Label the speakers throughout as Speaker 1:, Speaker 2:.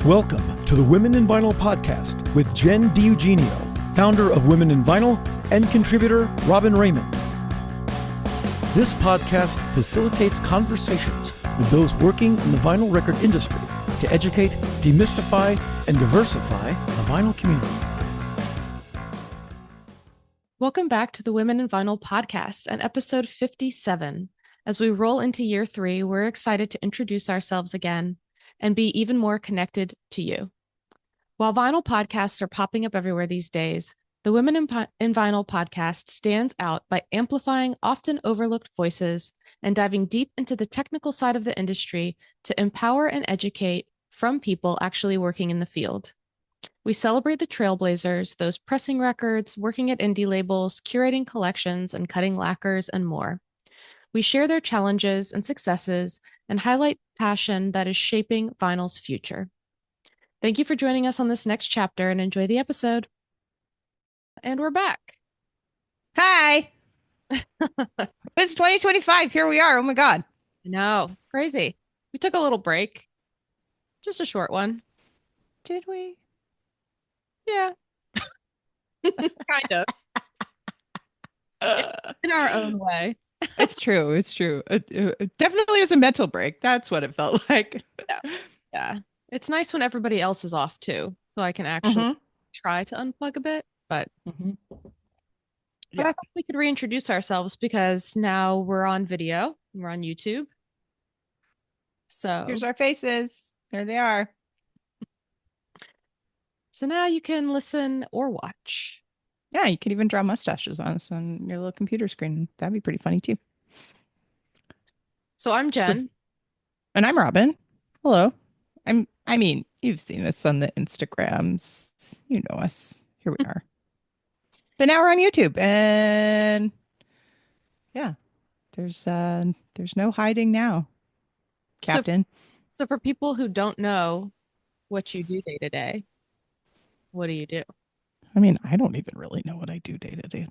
Speaker 1: Welcome to the Women in Vinyl podcast with Jenn DiEugenio, founder of Women in Vinyl and contributor Robyn Raymond. This podcast facilitates conversations with those working in the vinyl record industry to educate, demystify, and diversify the vinyl community.
Speaker 2: Welcome back to the Women in Vinyl podcast and episode 57. As we roll into year 3, we're excited to introduce ourselves again and be even more connected to you. While vinyl podcasts are popping up everywhere these days, the Women in Vinyl podcast stands out by amplifying often overlooked voices and diving deep into the technical side of the industry to empower and educate from people actually working in the field. We celebrate the trailblazers, those pressing records, working at indie labels, curating collections, and cutting lacquers, and more. We share their challenges and successes and highlight passion that is shaping vinyl's future. Thank you for joining us on this next chapter and enjoy the episode. And we're back.
Speaker 3: Hi. It's 2025. Here we are. Oh my God.
Speaker 2: I know, it's crazy. We took a little break, just a short one.
Speaker 3: Did we?
Speaker 2: Yeah. Kind of. In our own way.
Speaker 3: It's true. It's true. It definitely was a mental break. That's what it felt like.
Speaker 2: Yeah. It's nice when everybody else is off too, so I can actually try to unplug a bit. But I thought we could reintroduce ourselves because now we're on video. We're on YouTube. So
Speaker 3: here's our faces. There they are.
Speaker 2: So now you can listen or watch.
Speaker 3: Yeah, you could even draw mustaches on us on your little computer screen. That'd be pretty funny too.
Speaker 2: So I'm Jenn.
Speaker 3: And I'm Robyn. Hello. I mean, you've seen us on the Instagrams. You know us. Here we are. But now we're on YouTube. And yeah, there's no hiding now, Captain.
Speaker 2: So for people who don't know what you do day to day, what do you do?
Speaker 3: I mean, I don't even really know what I do day to day.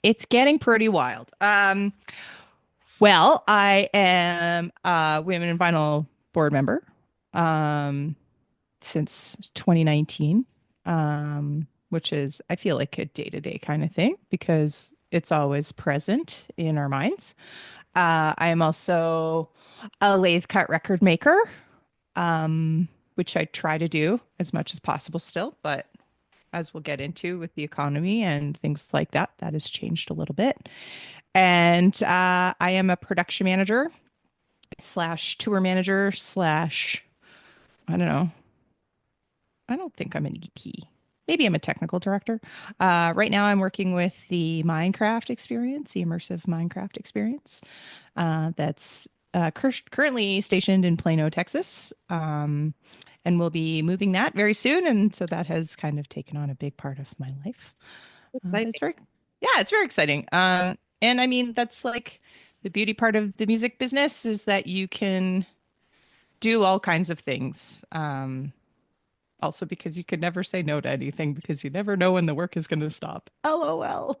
Speaker 3: It's getting pretty wild. Well, I am a Women in Vinyl board member since 2019, which is, I feel like a day-to-day kind of thing because it's always present in our minds. I am also a lathe cut record maker, which I try to do as much as possible still, but as we'll get into with the economy and things like that, that has changed a little bit. And I am a production manager / tour manager / I don't know. I don't think I'm an EP. Maybe I'm a technical director. Right now I'm working with the Minecraft experience, the immersive Minecraft experience. That's currently stationed in Plano, Texas. And we'll be moving that very soon. And so that has kind of taken on a big part of my life.
Speaker 2: Exciting.
Speaker 3: It's very exciting. And I mean, that's like the beauty part of the music business is that you can do all kinds of things. Also because you could never say no to anything because you never know when the work is going to stop. LOL.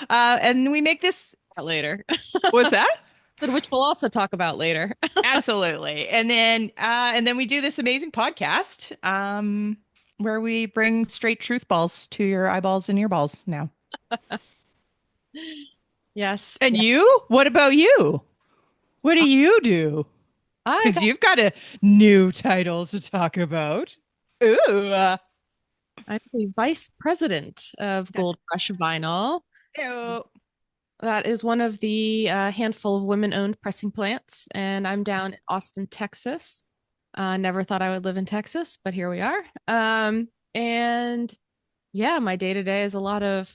Speaker 3: And we make this
Speaker 2: later.
Speaker 3: What's that?
Speaker 2: Which we'll also talk about later.
Speaker 3: Absolutely. And then we do this amazing podcast where we bring straight truth balls to your eyeballs and earballs now.
Speaker 2: Yes.
Speaker 3: And you? What about you? What do you do? Because you've got a new title to talk about. Ooh.
Speaker 2: I'm the vice president of Gold Rush Vinyl.
Speaker 3: Ew.
Speaker 2: That is one of the handful of women-owned pressing plants, and I'm down in Austin, Texas. Never thought I would live in Texas, but here we are. And yeah, my day-to-day is a lot of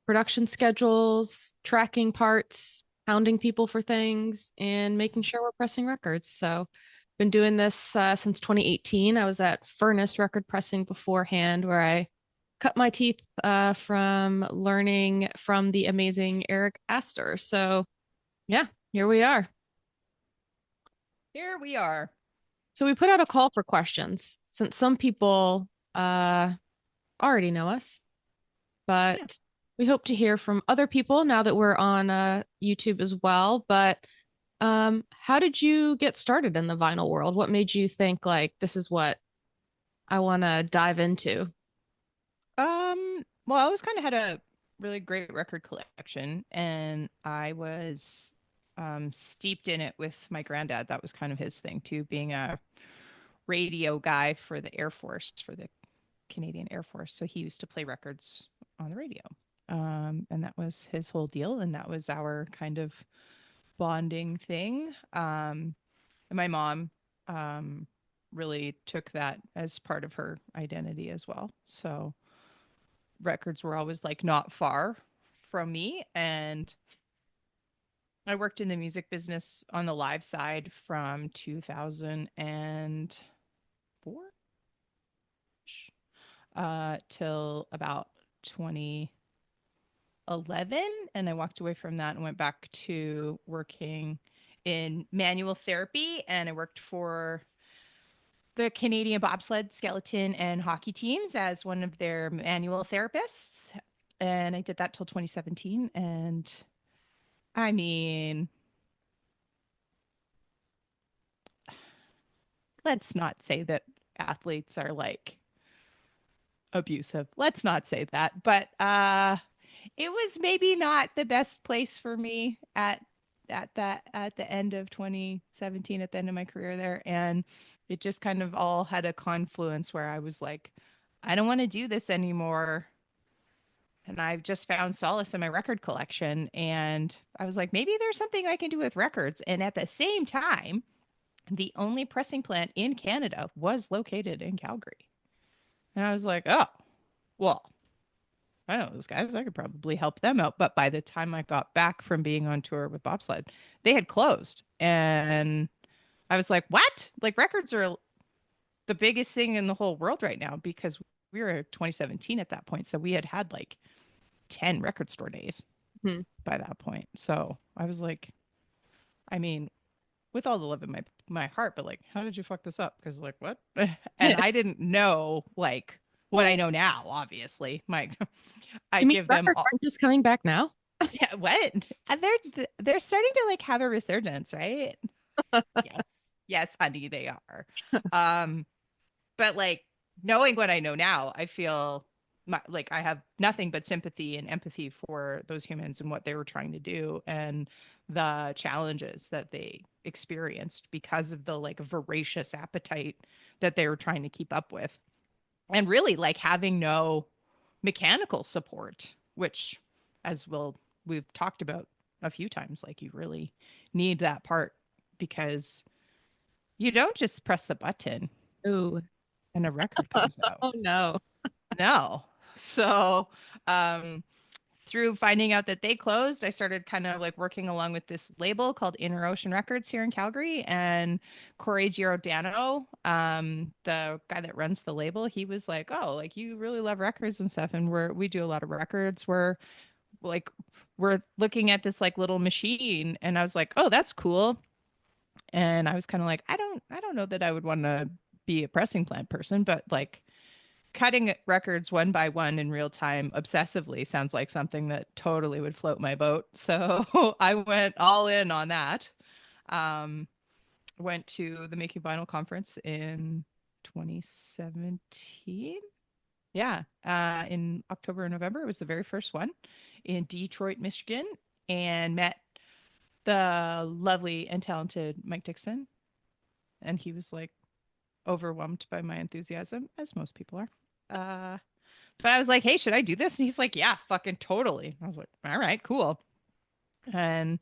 Speaker 2: production schedules, tracking parts, hounding people for things, and making sure we're pressing records. So been doing this since 2018. I was at Furnace Record Pressing beforehand, where I cut my teeth from learning from the amazing Eric Astor. So yeah, here we are.
Speaker 3: Here we are.
Speaker 2: So we put out a call for questions since some people already know us, but we hope to hear from other people now that we're on YouTube as well. But How did you get started in the vinyl world? What made you think like this is what I want to dive into?
Speaker 3: Well, I always kind of had a really great record collection, and I was steeped in it with my granddad. That was kind of his thing too, being a radio guy for the Air Force, for the Canadian Air Force. So he used to play records on the radio. And that was his whole deal, and that was our kind of bonding thing. And my mom really took that as part of her identity as well. So records were always like not far from me. And I worked in the music business on the live side from 2004 till about 2011. And I walked away from that and went back to working in manual therapy. And I worked for the Canadian bobsled, skeleton, and hockey teams as one of their manual therapists. And I did that till 2017. And I mean, let's not say that athletes are like abusive. Let's not say that. But it was maybe not the best place for me at the end of 2017, at the end of my career there. And it just kind of all had a confluence where I was like, I don't want to do this anymore. And I've just found solace in my record collection. And I was like, maybe there's something I can do with records. And at the same time, the only pressing plant in Canada was located in Calgary. And I was like, oh, well, I know those guys. I could probably help them out. But by the time I got back from being on tour with bobsled, they had closed. And I was like, what? Like, records are the biggest thing in the whole world right now, because we were 2017 at that point. So we had had like 10 record store days
Speaker 2: Hmm.
Speaker 3: by that point. So I was like, I mean, with all the love in my heart, but like, how did you fuck this up? Because like, what? And I didn't know like what I know now. Obviously, my I
Speaker 2: You mean
Speaker 3: give them
Speaker 2: records
Speaker 3: all.
Speaker 2: aren't just coming back now?
Speaker 3: Yeah, what? And they're starting to like have a resurgence, right? Yes, yes, honey, they are. Um, but like knowing what I know now, I feel like I have nothing but sympathy and empathy for those humans and what they were trying to do and the challenges that they experienced because of the like voracious appetite that they were trying to keep up with. And really like having no mechanical support, which as we've talked about a few times, like you really need that part because you don't just press the button
Speaker 2: Ooh.
Speaker 3: and a record comes out.
Speaker 2: Oh no.
Speaker 3: No. So, um, through finding out that they closed, I started kind of like working along with this label called Inner Ocean Records here in Calgary. And Corey Giordano, the guy that runs the label, he was like, "Oh, like you really love records and stuff, and we do a lot of records. Like we're looking at this like little machine." And I was like, "Oh, that's cool." And I was kind of like, I don't know that I would want to be a pressing plant person, but like cutting records one by one in real time obsessively sounds like something that totally would float my boat. So I went all in on that. Um, Went to the Making Vinyl conference in 2017. Yeah, in October and November. It was the very first one in Detroit, Michigan, and met the lovely and talented Mike Dixon. And he was like overwhelmed by my enthusiasm, as most people are. Uh, But I was like, hey, should I do this? And he's like, yeah, fucking totally. I was like, all right, cool. And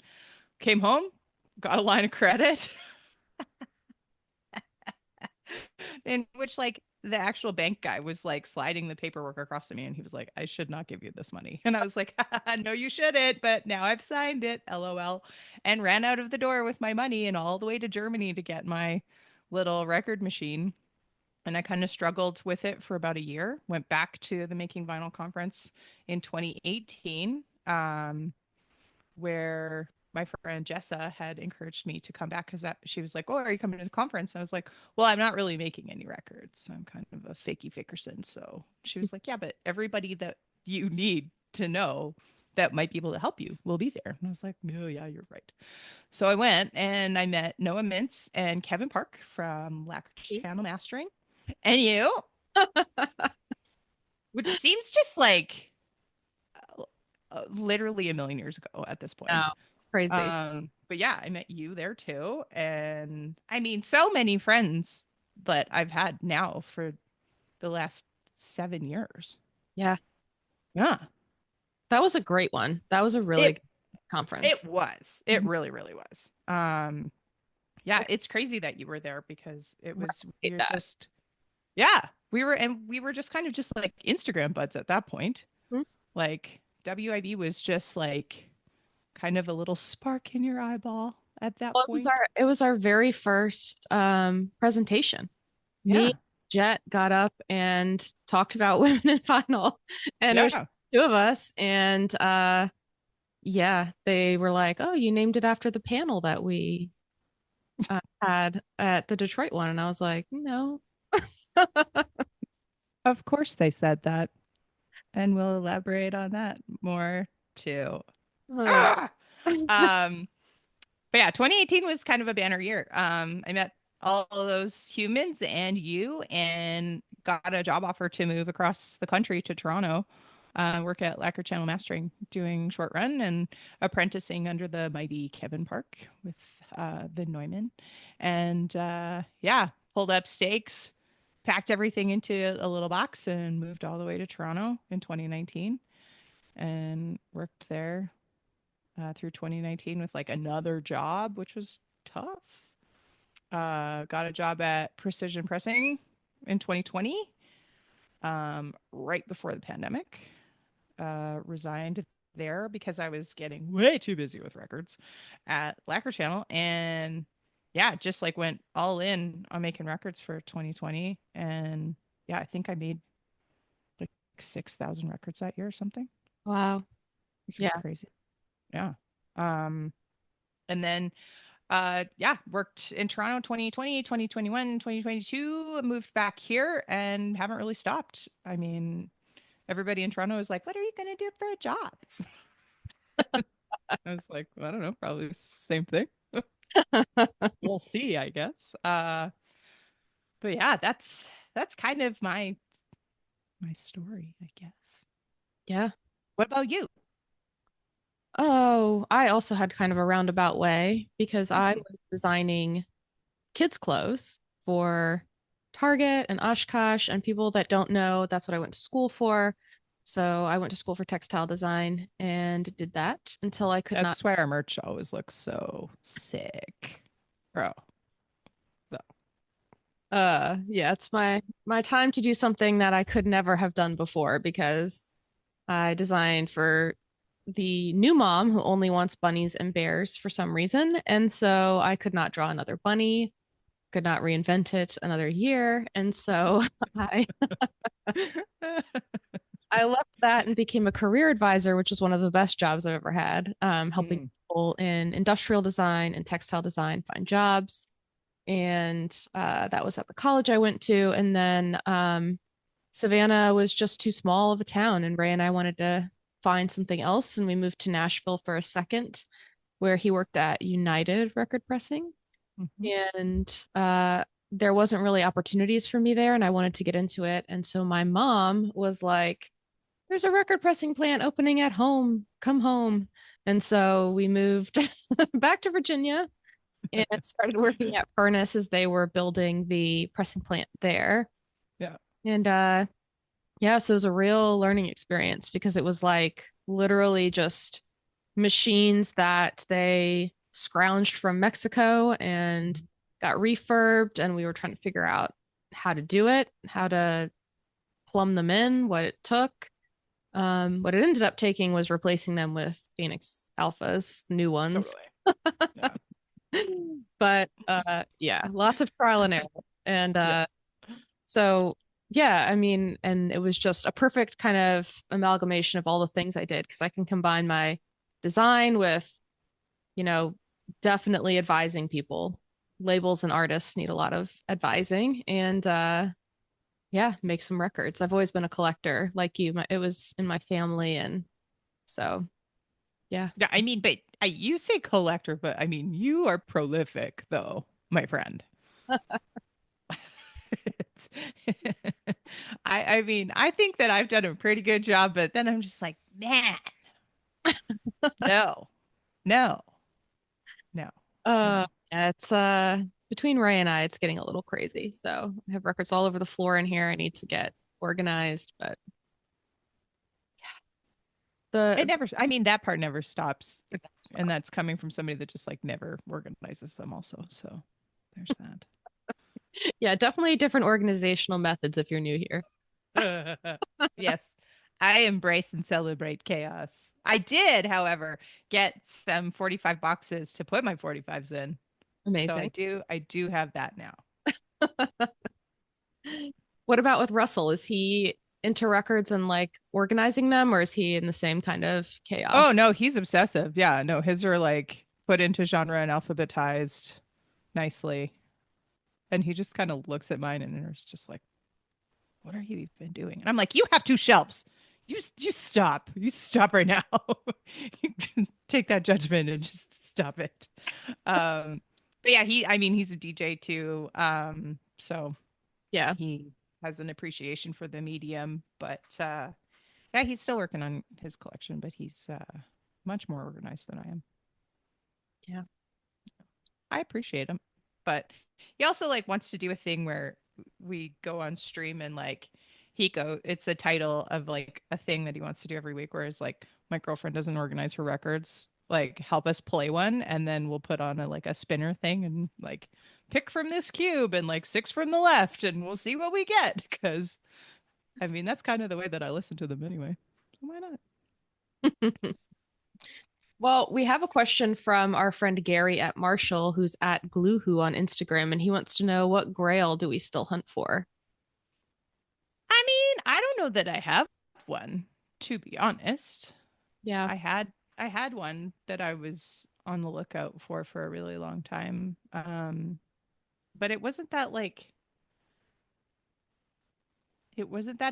Speaker 3: came home, got a line of credit in which like the actual bank guy was like sliding the paperwork across to me and he was like, I should not give you this money. And I was like, no, you shouldn't, but now I've signed it, LOL, and ran out of the door with my money and all the way to Germany to get my little record machine. And I kind of struggled with it for about a year. Went back to the Making Vinyl conference in 2018, where my friend Jessa had encouraged me to come back because that she was like, "Oh, are you coming to the conference?" And I was like, "Well, I'm not really making any records. I'm kind of a fakey fickerson." So she was like, "Yeah, but everybody that you need to know that might be able to help you will be there. And I was like, oh, yeah, you're right. So I went and I met Noah Mintz and Kevin Park from Lacquer Channel Mastering and you, which seems just like literally a million years ago at this point.
Speaker 2: No, it's crazy.
Speaker 3: But yeah, I met you there too. And I mean, so many friends that I've had now for the last 7 years.
Speaker 2: Yeah.
Speaker 3: Yeah.
Speaker 2: That was a great one. That was a really
Speaker 3: It
Speaker 2: good conference.
Speaker 3: it was. It
Speaker 2: Mhm.
Speaker 3: really, really was. Yeah, it's crazy that you were there because it was we
Speaker 2: Hate
Speaker 3: were
Speaker 2: that.
Speaker 3: just we were just kind of just like Instagram buds at that point.
Speaker 2: Mhm.
Speaker 3: Like WIB was just like kind of a little spark in your eyeball at that
Speaker 2: Well,
Speaker 3: point.
Speaker 2: it was our very first presentation. Me,
Speaker 3: Yeah.
Speaker 2: Jet got up and talked about women in final, and it was
Speaker 3: Yeah.
Speaker 2: two of us. And yeah, they were like, "Oh, you named it after the panel that we had at the Detroit one," and I was like, "No."
Speaker 3: Of course they said that. And we'll elaborate on that more too.
Speaker 2: Uh,
Speaker 3: Ah! Um, but yeah, 2018 was kind of a banner year. I met all of those humans and you and got a job offer to move across the country to Toronto, work at Lacquer Channel Mastering, doing short run and apprenticing under the mighty Kevin Park with the Neumann. And yeah, pulled up stakes, packed everything into a little box and moved all the way to Toronto in 2019 and worked there through 2019 with like another job, which was tough. Got a job at Precision Pressing in 2020, right before the pandemic. Resigned there because I was getting way too busy with records at Lacquer Channel. And yeah, just like went all in on making records for 2020. And yeah, I think I made like 6,000 records that year or something,
Speaker 2: wow.
Speaker 3: which was
Speaker 2: Yeah.
Speaker 3: crazy. Yeah. Um, and then yeah, worked in Toronto 2020, 2021, 2022, moved back here and haven't really stopped. I mean, everybody in Toronto is like, what are you going to do for a job? I was like, well, I don't know, probably the same thing. We'll see, I guess. But yeah, that's kind of my story, I guess.
Speaker 2: Yeah.
Speaker 3: What about you?
Speaker 2: Oh, I also had kind of a roundabout way because I
Speaker 3: Mhm.
Speaker 2: was designing kids' clothes for Target and Oshkosh, and people that don't know, that's what I went to school for. So I went to school for textile design and did that until I could not.
Speaker 3: That's why our merch always looks so sick. Bro. So,
Speaker 2: Yeah, it's my time to do something that I could never have done before because I designed for the new mom who only wants bunnies and bears for some reason. And so I could not draw another bunny, could not reinvent it another year. And so I I left that and became a career advisor, which was one of the best jobs I've ever had, helping
Speaker 3: Mm.
Speaker 2: people in industrial design and textile design find jobs. And that was at the college I went to. And then Savannah was just too small of a town, and Ray and I wanted to find something else. And we moved to Nashville for a second, where he worked at United Record Pressing.
Speaker 3: Mhm.
Speaker 2: And there wasn't really opportunities for me there, and I wanted to get into it. And so my mom was like, there's a record pressing plant opening at home. Come home. And so we moved back to Virginia and started working at Furnace as they were building the pressing plant there.
Speaker 3: Yeah.
Speaker 2: And yeah, so it was a real learning experience because it was like literally just machines that they scrounged from Mexico and got refurbed, and we were trying to figure out how to do it, how to plumb them in, what it took. What it ended up taking was replacing them with Phoenix Alphas, new ones.
Speaker 3: Totally. Yeah.
Speaker 2: But yeah, lots of trial and error. And
Speaker 3: Yeah.
Speaker 2: so yeah, I mean, and it was just a perfect kind of amalgamation of all the things I did because I can combine my design with, you know, definitely advising people. Labels and artists need a lot of advising and yeah, make some records. I've always been a collector like you. It was in my family and so Yeah.
Speaker 3: Yeah, I mean, but you say collector, but I mean, you are prolific, though, my friend. I mean, I think that I've done a pretty good job, but then I'm just like, man, no, no, no, no.
Speaker 2: Yeah, it's between Ray and I, it's getting a little crazy. So I have records all over the floor in here. I need to get organized, but
Speaker 3: It
Speaker 2: the
Speaker 3: never, I mean, that part never stops. And that's coming from somebody that just like never organizes them, also. So there's
Speaker 2: yeah, definitely different organizational methods if you're new here.
Speaker 3: that. Yes. I embrace and celebrate chaos. I did, however, get some 45 boxes to put my 45s in. So
Speaker 2: Amazing.
Speaker 3: I do have that now.
Speaker 2: What about with Russell? Is he into records and like organizing them, or is he in the same kind of
Speaker 3: Oh
Speaker 2: chaos?
Speaker 3: no, he's obsessive. Yeah, no, his are like put into genre and alphabetized nicely. And he just kind of looks at mine and is just like, what are you even doing? And I'm like, you have two shelves. You stop. You stop right now. You can take that judgment and just stop it. But yeah, I mean, he's a DJ too. So
Speaker 2: Yeah.
Speaker 3: he has an appreciation for the medium, but yeah, he's still working on his collection, but he's much more organized than I am.
Speaker 2: Yeah.
Speaker 3: I appreciate him, but he also like wants to do a thing where we go on stream and like it's a title of like a thing that he wants to do every week, whereas like my girlfriend doesn't organize her records, like help us play one, and then we'll put on a like a spinner thing and like pick from this cube and like six from the left and we'll see what we get, because I mean that's kind of the way that I listen to them anyway, so why not?
Speaker 2: Well, we have a question from our friend Gary at Marshall, who's at Gluehoo on Instagram, and he wants to know, what grail do we still hunt for?
Speaker 3: I mean, I don't know that I have one, to be honest.
Speaker 2: Yeah.
Speaker 3: I had one that I was on the lookout for a really long time. But it wasn't that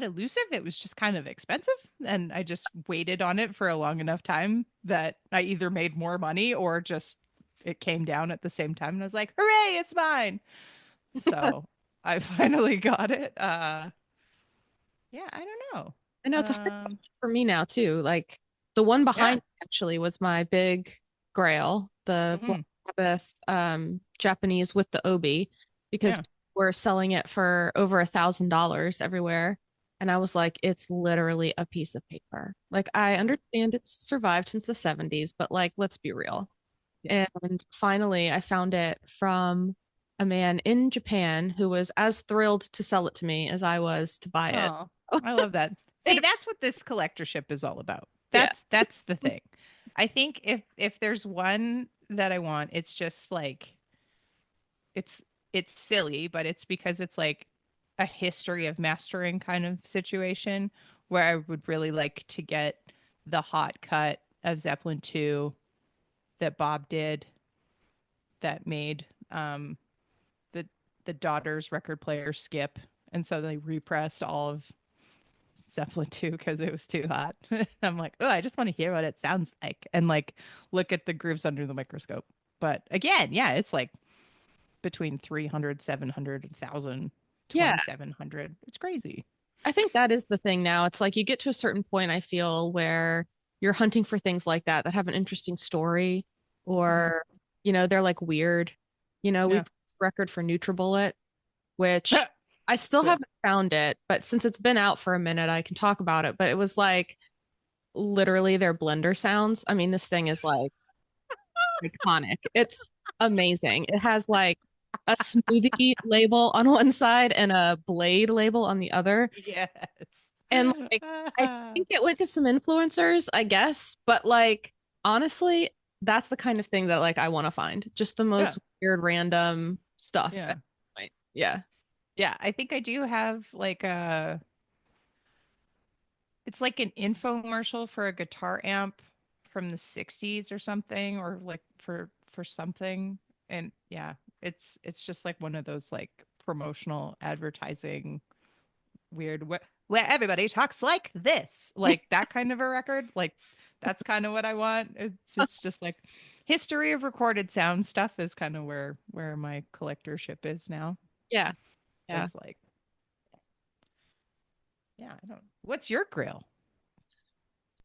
Speaker 3: elusive. It was just kind of expensive, and I just waited on it for a long enough time that I either made more money or just it came down at the same time and I was like, "Hooray, it's mine." So, I finally got it. Yeah, I don't know.
Speaker 2: I know it's a hard
Speaker 3: Um,
Speaker 2: question for me now too. Like the one
Speaker 3: yeah.
Speaker 2: behind actually was my big grail, the Black
Speaker 3: Hmm.
Speaker 2: Sabbath Japanese with the obi, because
Speaker 3: Yeah.
Speaker 2: we're selling it for over $1,000 everywhere. And I was like, it's literally a piece of paper. Like I understand it's survived since the 70s, but like let's be real.
Speaker 3: Yeah.
Speaker 2: And finally I found it from a man in Japan who was as thrilled to sell it to me as I was to buy it.
Speaker 3: Oh, I love that. See,
Speaker 2: It,
Speaker 3: that's what this collectorship is all about.
Speaker 2: yeah.
Speaker 3: That's the thing. I think if there's one that I want, it's just like it's it's silly, but it's because it's like a history of mastering kind of situation where I would really like to get the hot cut of Zeppelin 2 that Bob did that made the the daughter's record player skip. And so they repressed all of Zeppelin 2 because it was too hot. I'm like, oh, I just want to hear what it sounds like and like look at the grooves under the microscope. But again, yeah, it's like between 300, 700, 1,000,
Speaker 2: Yeah.
Speaker 3: 2,700. It's crazy.
Speaker 2: I think that is the thing now. It's like you get to a certain point, I feel, where you're hunting for things like that that have an interesting story
Speaker 3: Mhm.
Speaker 2: or, they're like weird. We
Speaker 3: Yeah.
Speaker 2: put this record for NutriBullet, which I still
Speaker 3: Cool.
Speaker 2: haven't found it, but since it's been out for a minute, I can talk about it. But it was like literally their blender sounds. I mean, this thing is like iconic. It's amazing. It has like a smoothie label on one side and a blade label on the other.
Speaker 3: Yes.
Speaker 2: And like I think it went to some influencers, I guess, but like honestly, that's the kind of thing that like I want to find. Just the
Speaker 3: Yeah.
Speaker 2: most weird random stuff at
Speaker 3: Yeah.
Speaker 2: this point. Yeah.
Speaker 3: Yeah. I think I do have like it's like an infomercial for a guitar amp from the 60s or something, or like for something. And yeah, it's just like one of those like promotional advertising weird where everybody talks like this, like that kind of a record, like That's kind of what I want. It's just like history of recorded sound stuff is kind of where my collectorship is now.
Speaker 2: Yeah. Yeah.
Speaker 3: It's like, yeah, I don't. What's your grill,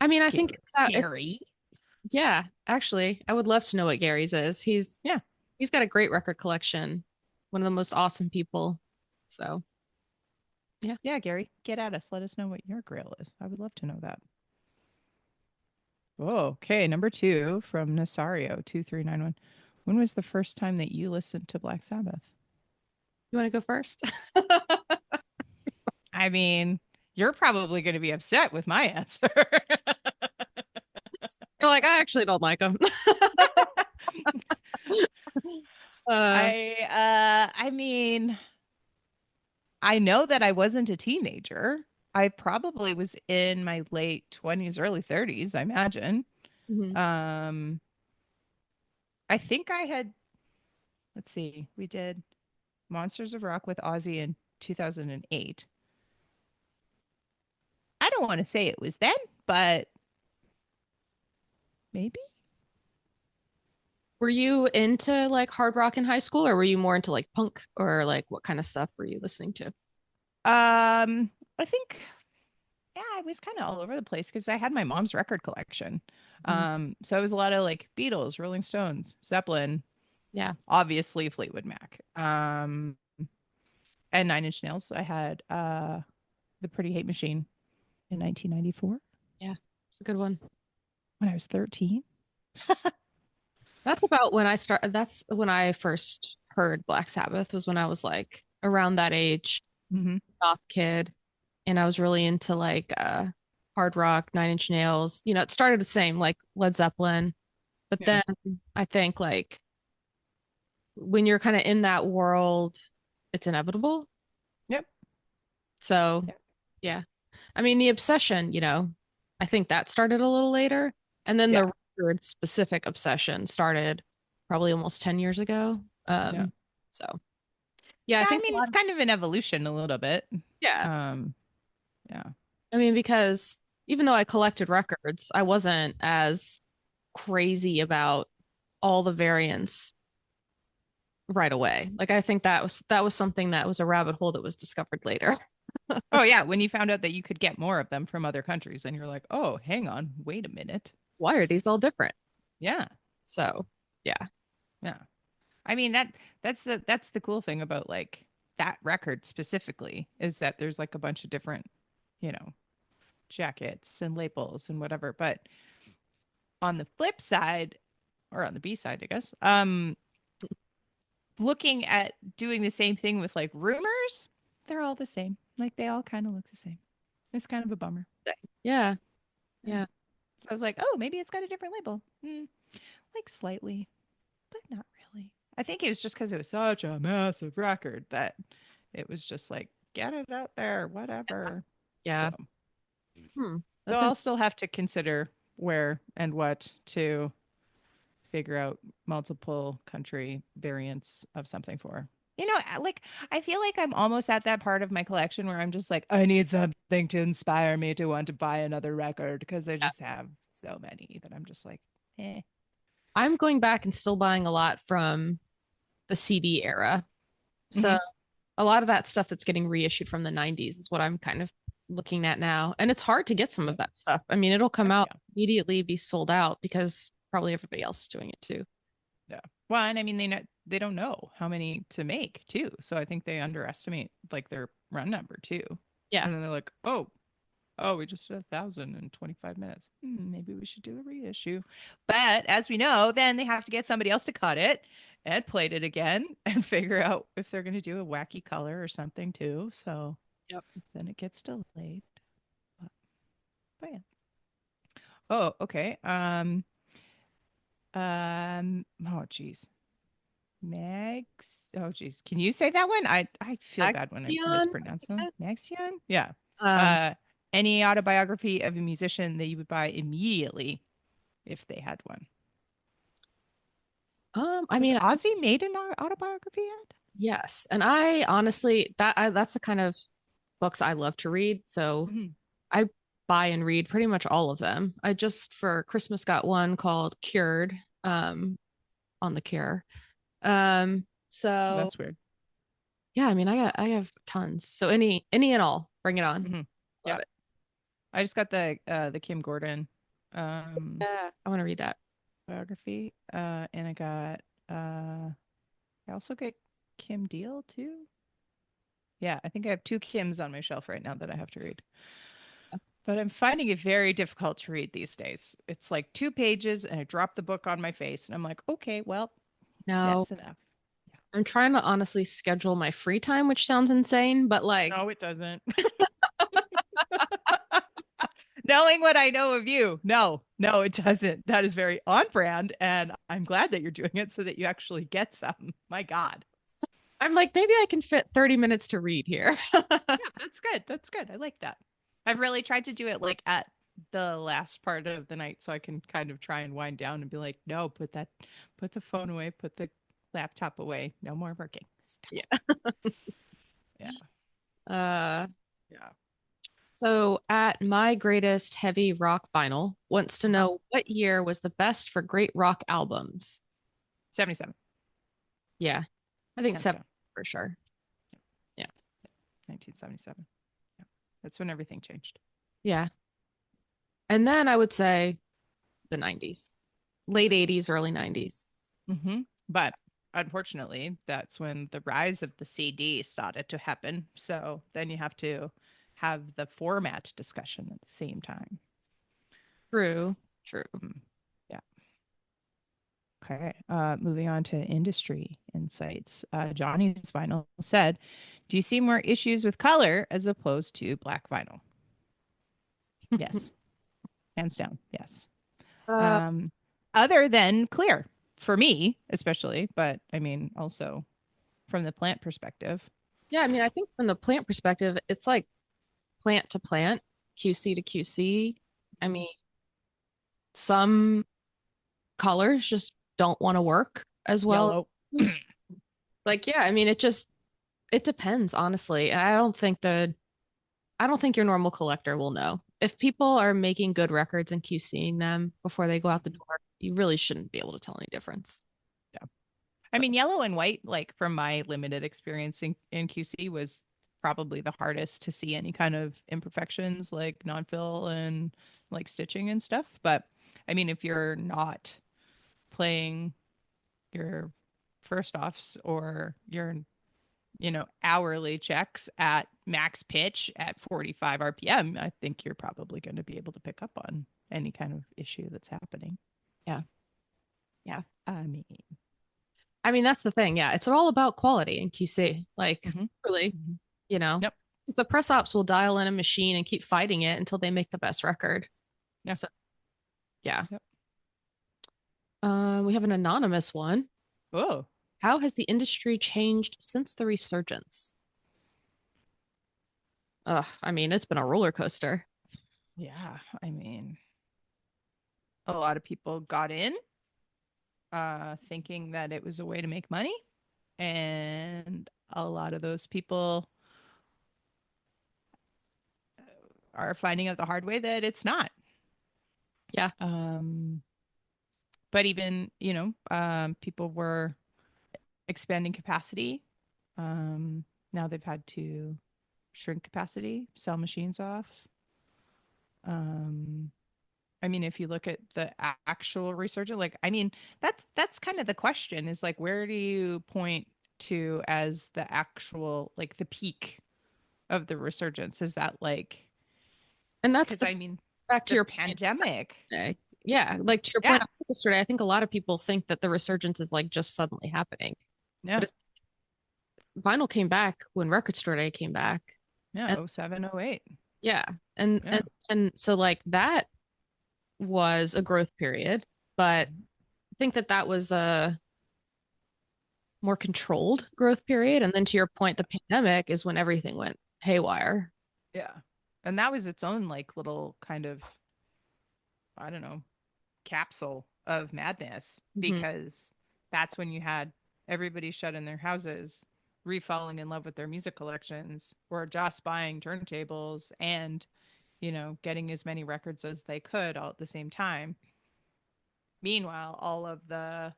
Speaker 2: I mean, I think it's
Speaker 3: Gary?
Speaker 2: yeah, actually, I would love to know what Gary's is.
Speaker 3: Yeah,
Speaker 2: He's got a great record collection. One of the most awesome people. So, yeah.
Speaker 3: yeah, Gary, get at us. Let us know what your grill is. I would love to know that. Oh, okay. Number 2 from Nasario 2391. When was the first time that you listened to Black Sabbath?
Speaker 2: You want to go first?
Speaker 3: I mean, you're probably going to be upset with my answer.
Speaker 2: You're like, I actually don't like him. uh,
Speaker 3: I mean, I know that I wasn't a teenager. I probably was in my late 20s, early 30s, I imagine.
Speaker 2: mhm.
Speaker 3: Um, I think I had, let's see, we did Monsters of Rock with Ozzy in 2008. I don't want to say it was then, but maybe.
Speaker 2: Were you into like hard rock in high school, or were you more into like punk, or like what kind of stuff were you listening to?
Speaker 3: I think yeah, I was kind of all over the place because I had my mom's record collection.
Speaker 2: Mhm.
Speaker 3: So it was a lot of like Beatles, Rolling Stones, Zeppelin,
Speaker 2: Yeah.
Speaker 3: obviously Fleetwood Mac, and Nine Inch Nails. I had the Pretty Hate Machine in 1994
Speaker 2: Yeah. It's a good one.
Speaker 3: when I was 13.
Speaker 2: That's when I first heard Black Sabbath, was when I was like around that age,
Speaker 3: Hmm.
Speaker 2: goth kid, and I was really into like hard rock, Nine Inch Nails. You know, it started the same, like Led Zeppelin, but
Speaker 3: Yeah.
Speaker 2: then I think like when you're kind of in that world, it's inevitable.
Speaker 3: Yep.
Speaker 2: So,
Speaker 3: Yep.
Speaker 2: yeah. I mean, the obsession, I think that started a little later. And then
Speaker 3: Yeah.
Speaker 2: the record specific obsession started probably almost 10 years ago.
Speaker 3: Yeah.
Speaker 2: So yeah, I
Speaker 3: Yeah. I
Speaker 2: think a
Speaker 3: mean,
Speaker 2: lot
Speaker 3: it's
Speaker 2: of,
Speaker 3: kind of an evolution a little bit.
Speaker 2: yeah.
Speaker 3: Um, yeah.
Speaker 2: I mean, because even though I collected records, I wasn't as crazy about all the variants right away. Like I think that was something that was a rabbit hole that was discovered later.
Speaker 3: Oh yeah, when you found out that you could get more of them from other countries, and you're like, oh, hang on, wait a minute.
Speaker 2: Why are these all different?
Speaker 3: Yeah.
Speaker 2: So, yeah.
Speaker 3: Yeah. I mean that's the cool thing about like that record specifically is that there's like a bunch of different, you know, jackets and labels and whatever. But on the flip side, or on the B side, I guess, looking at doing the same thing with like rumors, they're all the same. Like they all kind of look the same. It's kind of a bummer.
Speaker 2: Yeah.
Speaker 3: Yeah.
Speaker 2: Yeah.
Speaker 3: So I was like, oh, maybe it's got a different label. Like slightly, but not really. I think it was just because it was such a massive record that it was just like, get it out there, whatever. So,
Speaker 2: Yeah. Hmm.
Speaker 3: so
Speaker 2: That's
Speaker 3: I'll still have to consider where and what to figure out multiple country variants of something for. You know, like I feel like I'm almost at that part of my collection where I'm just like, I need something to inspire me to want to buy another record because I
Speaker 2: yeah.
Speaker 3: just have so many that I'm just like, eh.
Speaker 2: I'm going back and still buying a lot from the CD era.
Speaker 3: Hmm.
Speaker 2: So a lot of that stuff that's getting reissued from the 90s is what I'm kind of looking at now. And it's hard to get some of that stuff. I mean, it'll come out
Speaker 3: Yeah.
Speaker 2: immediately, be sold out because probably everybody else is doing it too.
Speaker 3: Yeah. Well, and I mean they don't know how many to make too. So I think they underestimate like their run number too.
Speaker 2: Yeah.
Speaker 3: And then they're like, oh, we just did 1,000 in 25 minutes. Maybe we should do a reissue. But as we know, then they have to get somebody else to cut it and plate it again and figure out if they're going to do a wacky color or something too. So
Speaker 2: Yep.
Speaker 3: then it gets delayed. But yeah. Oh, okay. Oh, geez. Max. Oh, geez. Can you say that one? I feel bad when I
Speaker 2: Axion,
Speaker 3: mispronounce
Speaker 2: I
Speaker 3: them.
Speaker 2: guess.
Speaker 3: Maxion? Yeah.
Speaker 2: Um,
Speaker 3: Uh, any autobiography of a musician that you would buy immediately if they had one?
Speaker 2: I
Speaker 3: Has
Speaker 2: mean,
Speaker 3: Ozzy made an autobiography yet?
Speaker 2: yes. And I honestly, that's the kind of books I love to read. So
Speaker 3: Mhm.
Speaker 2: I buy and read pretty much all of them. I just for Christmas got one called Cured, on the Cure. So
Speaker 3: That's weird.
Speaker 2: yeah, I mean, I have tons. So any and all, bring it on.
Speaker 3: Hmm.
Speaker 2: Love
Speaker 3: Yeah.
Speaker 2: it.
Speaker 3: I just got the Kim Gordon um
Speaker 2: Yeah, I want to read that.
Speaker 3: biography. And I got I also get Kim Deal too. Yeah, I think I have two Kims on my shelf right now that I have to read. But I'm finding it very difficult to read these days. It's like 2 pages and I drop the book on my face and I'm like, okay, well,
Speaker 2: No,
Speaker 3: that's enough.
Speaker 2: I'm trying to honestly schedule my free time, which sounds insane, but like,
Speaker 3: No, it doesn't. Knowing what I know of you, no, it doesn't. That is very on brand, and I'm glad that you're doing it so that you actually get some. My God.
Speaker 2: I'm like, maybe I can fit 30 minutes to read here.
Speaker 3: Yeah, that's good. That's good. I like that. I've really tried to do it like at the last part of the night so I can kind of try and wind down and be like, no, put the phone away, put the laptop away. No more working. Stop.
Speaker 2: Yeah.
Speaker 3: Yeah.
Speaker 2: Uh,
Speaker 3: Yeah.
Speaker 2: so at my greatest heavy rock vinyl wants to
Speaker 3: Uh-huh.
Speaker 2: know what year was the best for great rock albums.
Speaker 3: 77.
Speaker 2: Yeah, I think
Speaker 3: Hands
Speaker 2: seven
Speaker 3: down.
Speaker 2: for sure. Yeah.
Speaker 3: 1977. Yeah. That's when everything changed.
Speaker 2: Yeah. And then I would say the 90s, late 80s, early 90s.
Speaker 3: But unfortunately, that's when the rise of the CD started to happen. So then you have to have the format discussion at the same time.
Speaker 2: True. True.
Speaker 3: Mm. Yeah. Okay. Moving on to industry insights. Johnny's Vinyl said, "Do you see more issues with color as opposed to black vinyl?" Yes, hands down. Yes.
Speaker 2: Uh,
Speaker 3: Um, Other than clear for me, especially, but I mean, also from the plant perspective.
Speaker 2: yeah, I mean, I think from the plant perspective, it's like plant to plant, QC to QC. I mean, some colors just don't want to work as well.
Speaker 3: Yellow.
Speaker 2: Like, yeah, I mean, it depends, honestly. I don't think your normal collector will know. If people are making good records and QCing them before they go out the door, you really shouldn't be able to tell any difference.
Speaker 3: Yeah. I
Speaker 2: So,
Speaker 3: mean, yellow and white, like from my limited experience in QC, was probably the hardest to see any kind of imperfections like non-fill and like stitching and stuff. But I mean, if you're not playing your first offs or your, hourly checks at max pitch at 45 RPM, I think you're probably going to be able to pick up on any kind of issue that's happening.
Speaker 2: yeah. Yeah.
Speaker 3: I mean,
Speaker 2: I mean, that's the thing. Yeah. It's all about quality in QC. Like,
Speaker 3: mhm,
Speaker 2: really,
Speaker 3: mhm.
Speaker 2: you know,
Speaker 3: Yep.
Speaker 2: the press ops will dial in a machine and keep fighting it until they make the best record.
Speaker 3: Yeah.
Speaker 2: So, yeah.
Speaker 3: Yep.
Speaker 2: We have an anonymous one.
Speaker 3: Oh,
Speaker 2: How has the industry changed since the resurgence? Ugh, I mean, it's been a roller coaster.
Speaker 3: yeah. I mean, a lot of people got in thinking that it was a way to make money. And a lot of those people are finding out the hard way that it's not.
Speaker 2: Yeah.
Speaker 3: Um, but even, people were expanding capacity. Now they've had to shrink capacity, sell machines off. Um, I mean, if you look at the actual resurgence, like, I mean, that's kind of the question is like, where do you point to as the actual, like, the peak of the resurgence? Is that like,
Speaker 2: And that's
Speaker 3: because I mean,
Speaker 2: back to
Speaker 3: the
Speaker 2: your point
Speaker 3: pandemic.
Speaker 2: today. Yeah. Like to your
Speaker 3: Yeah.
Speaker 2: point yesterday, I think a lot of people think that the resurgence is like just suddenly happening.
Speaker 3: Yeah.
Speaker 2: But vinyl came back when Record Store Day came back.
Speaker 3: Yeah.
Speaker 2: And
Speaker 3: 07, 08.
Speaker 2: yeah. And
Speaker 3: Yeah.
Speaker 2: and so like that was a growth period, but I think that that was a more controlled growth period. And then to your point, the pandemic is when everything went haywire.
Speaker 3: Yeah. And that was its own like little kind of, I don't know, capsule of madness
Speaker 2: Mhm.
Speaker 3: because that's when you had everybody shut in their houses, refalling in love with their music collections, or just buying turntables and, getting as many records as they could all at the same time. Meanwhile, all of the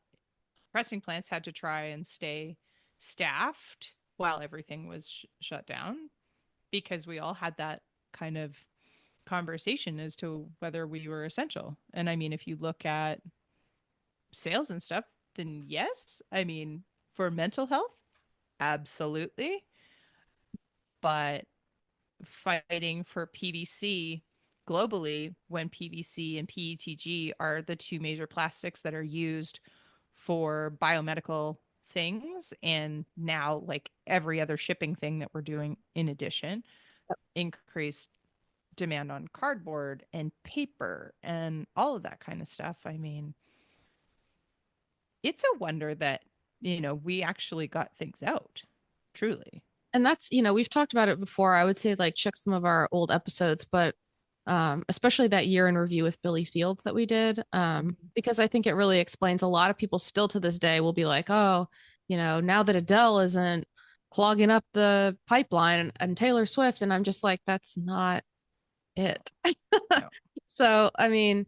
Speaker 3: pressing plants had to try and stay staffed while everything was shut down, because we all had that kind of conversation as to whether we were essential. And I mean, if you look at sales and stuff, then yes. I mean, for mental health, absolutely. But fighting for PVC globally, when PVC and PETG are the two major plastics that are used for biomedical things, and now like every other shipping thing that we're doing in addition, increased demand on cardboard and paper and all of that kind of stuff. I mean, it's a wonder that, we actually got things out, truly.
Speaker 2: And that's, we've talked about it before. I would say like check some of our old episodes, but especially that year in review with Billy Fields that we did, because I think it really explains. A lot of people still to this day will be like, oh, now that Adele isn't clogging up the pipeline and Taylor Swift, and I'm just like, that's not it.
Speaker 3: No.
Speaker 2: So, I mean,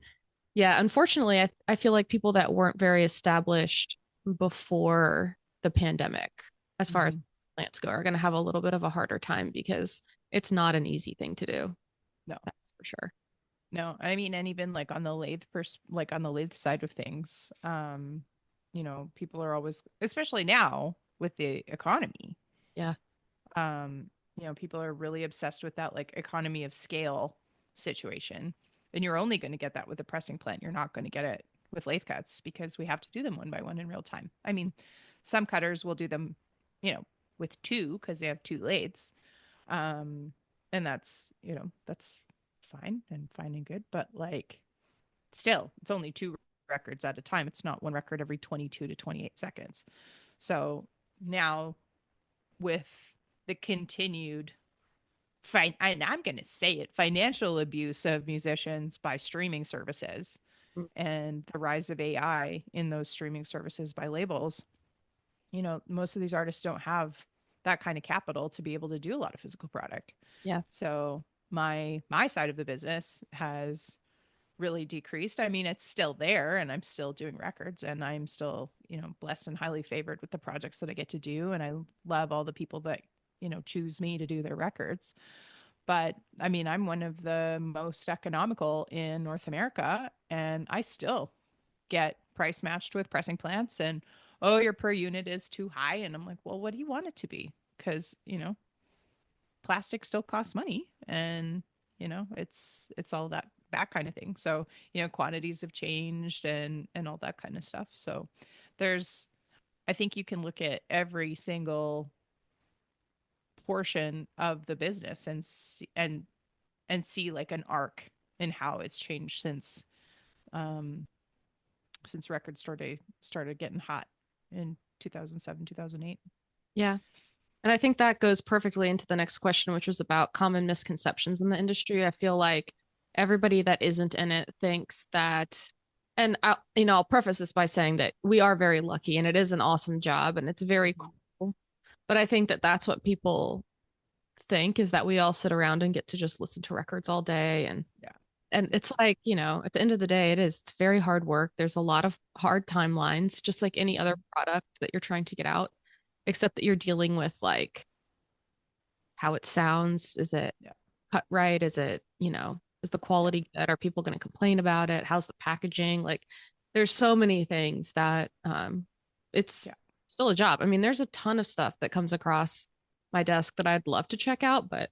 Speaker 2: yeah, unfortunately, I feel like people that weren't very established before the pandemic, as far as
Speaker 3: Mhm.
Speaker 2: plants go, are going to have a little bit of a harder time because it's not an easy thing to do.
Speaker 3: No.
Speaker 2: That's for sure.
Speaker 3: No, I mean, and even like on the like on the lathe side of things, people are always, especially now with the economy,
Speaker 2: Yeah.
Speaker 3: people are really obsessed with that like economy of scale situation. And you're only going to get that with a pressing plant. You're not going to get it with lathe cuts, because we have to do them one by one in real time. I mean, some cutters will do them, with two because they have two lathes. Um, and that's fine and good. But like, still, it's only two records at a time. It's not one record every 22 to 28 seconds. So now, with the continued and I'm going to say it, financial abuse of musicians by streaming services,
Speaker 2: Mm.
Speaker 3: and the rise of AI in those streaming services by labels, most of these artists don't have that kind of capital to be able to do a lot of physical product.
Speaker 2: Yeah.
Speaker 3: So my side of the business has really decreased. I mean, it's still there, and I'm still doing records, and I'm still, blessed and highly favored with the projects that I get to do. And I love all the people that, choose me to do their records. But I mean, I'm one of the most economical in North America, and I still get price matched with pressing plants. And oh, your per unit is too high. And I'm like, well, what do you want it to be? Because, plastic still costs money, and, it's all that kind of thing. So, quantities have changed, and all that kind of stuff. So there's, I think you can look at every single portion of the business and see like an arc in how it's changed um since record store day started getting hot in 2007, 2008.
Speaker 2: Yeah. And I think that goes perfectly into the next question, which was about common misconceptions in the industry. I feel like everybody that isn't in it thinks that, and I'll preface this by saying that we are very lucky and it is an awesome job and it's very cool. But I think that that's what people think, is that we all sit around and get to just listen to records all day.
Speaker 3: Yeah.
Speaker 2: And it's like, at the end of the day, it's very hard work. There's a lot of hard timelines, just like any other product that you're trying to get out, except that you're dealing with like how it sounds. Is it
Speaker 3: Yeah.
Speaker 2: cut right? Is it, is the quality good? Are people going to complain about it? How's the packaging? Like there's so many things that it's
Speaker 3: Yeah.
Speaker 2: still a job. I mean, there's a ton of stuff that comes across my desk that I'd love to check out, but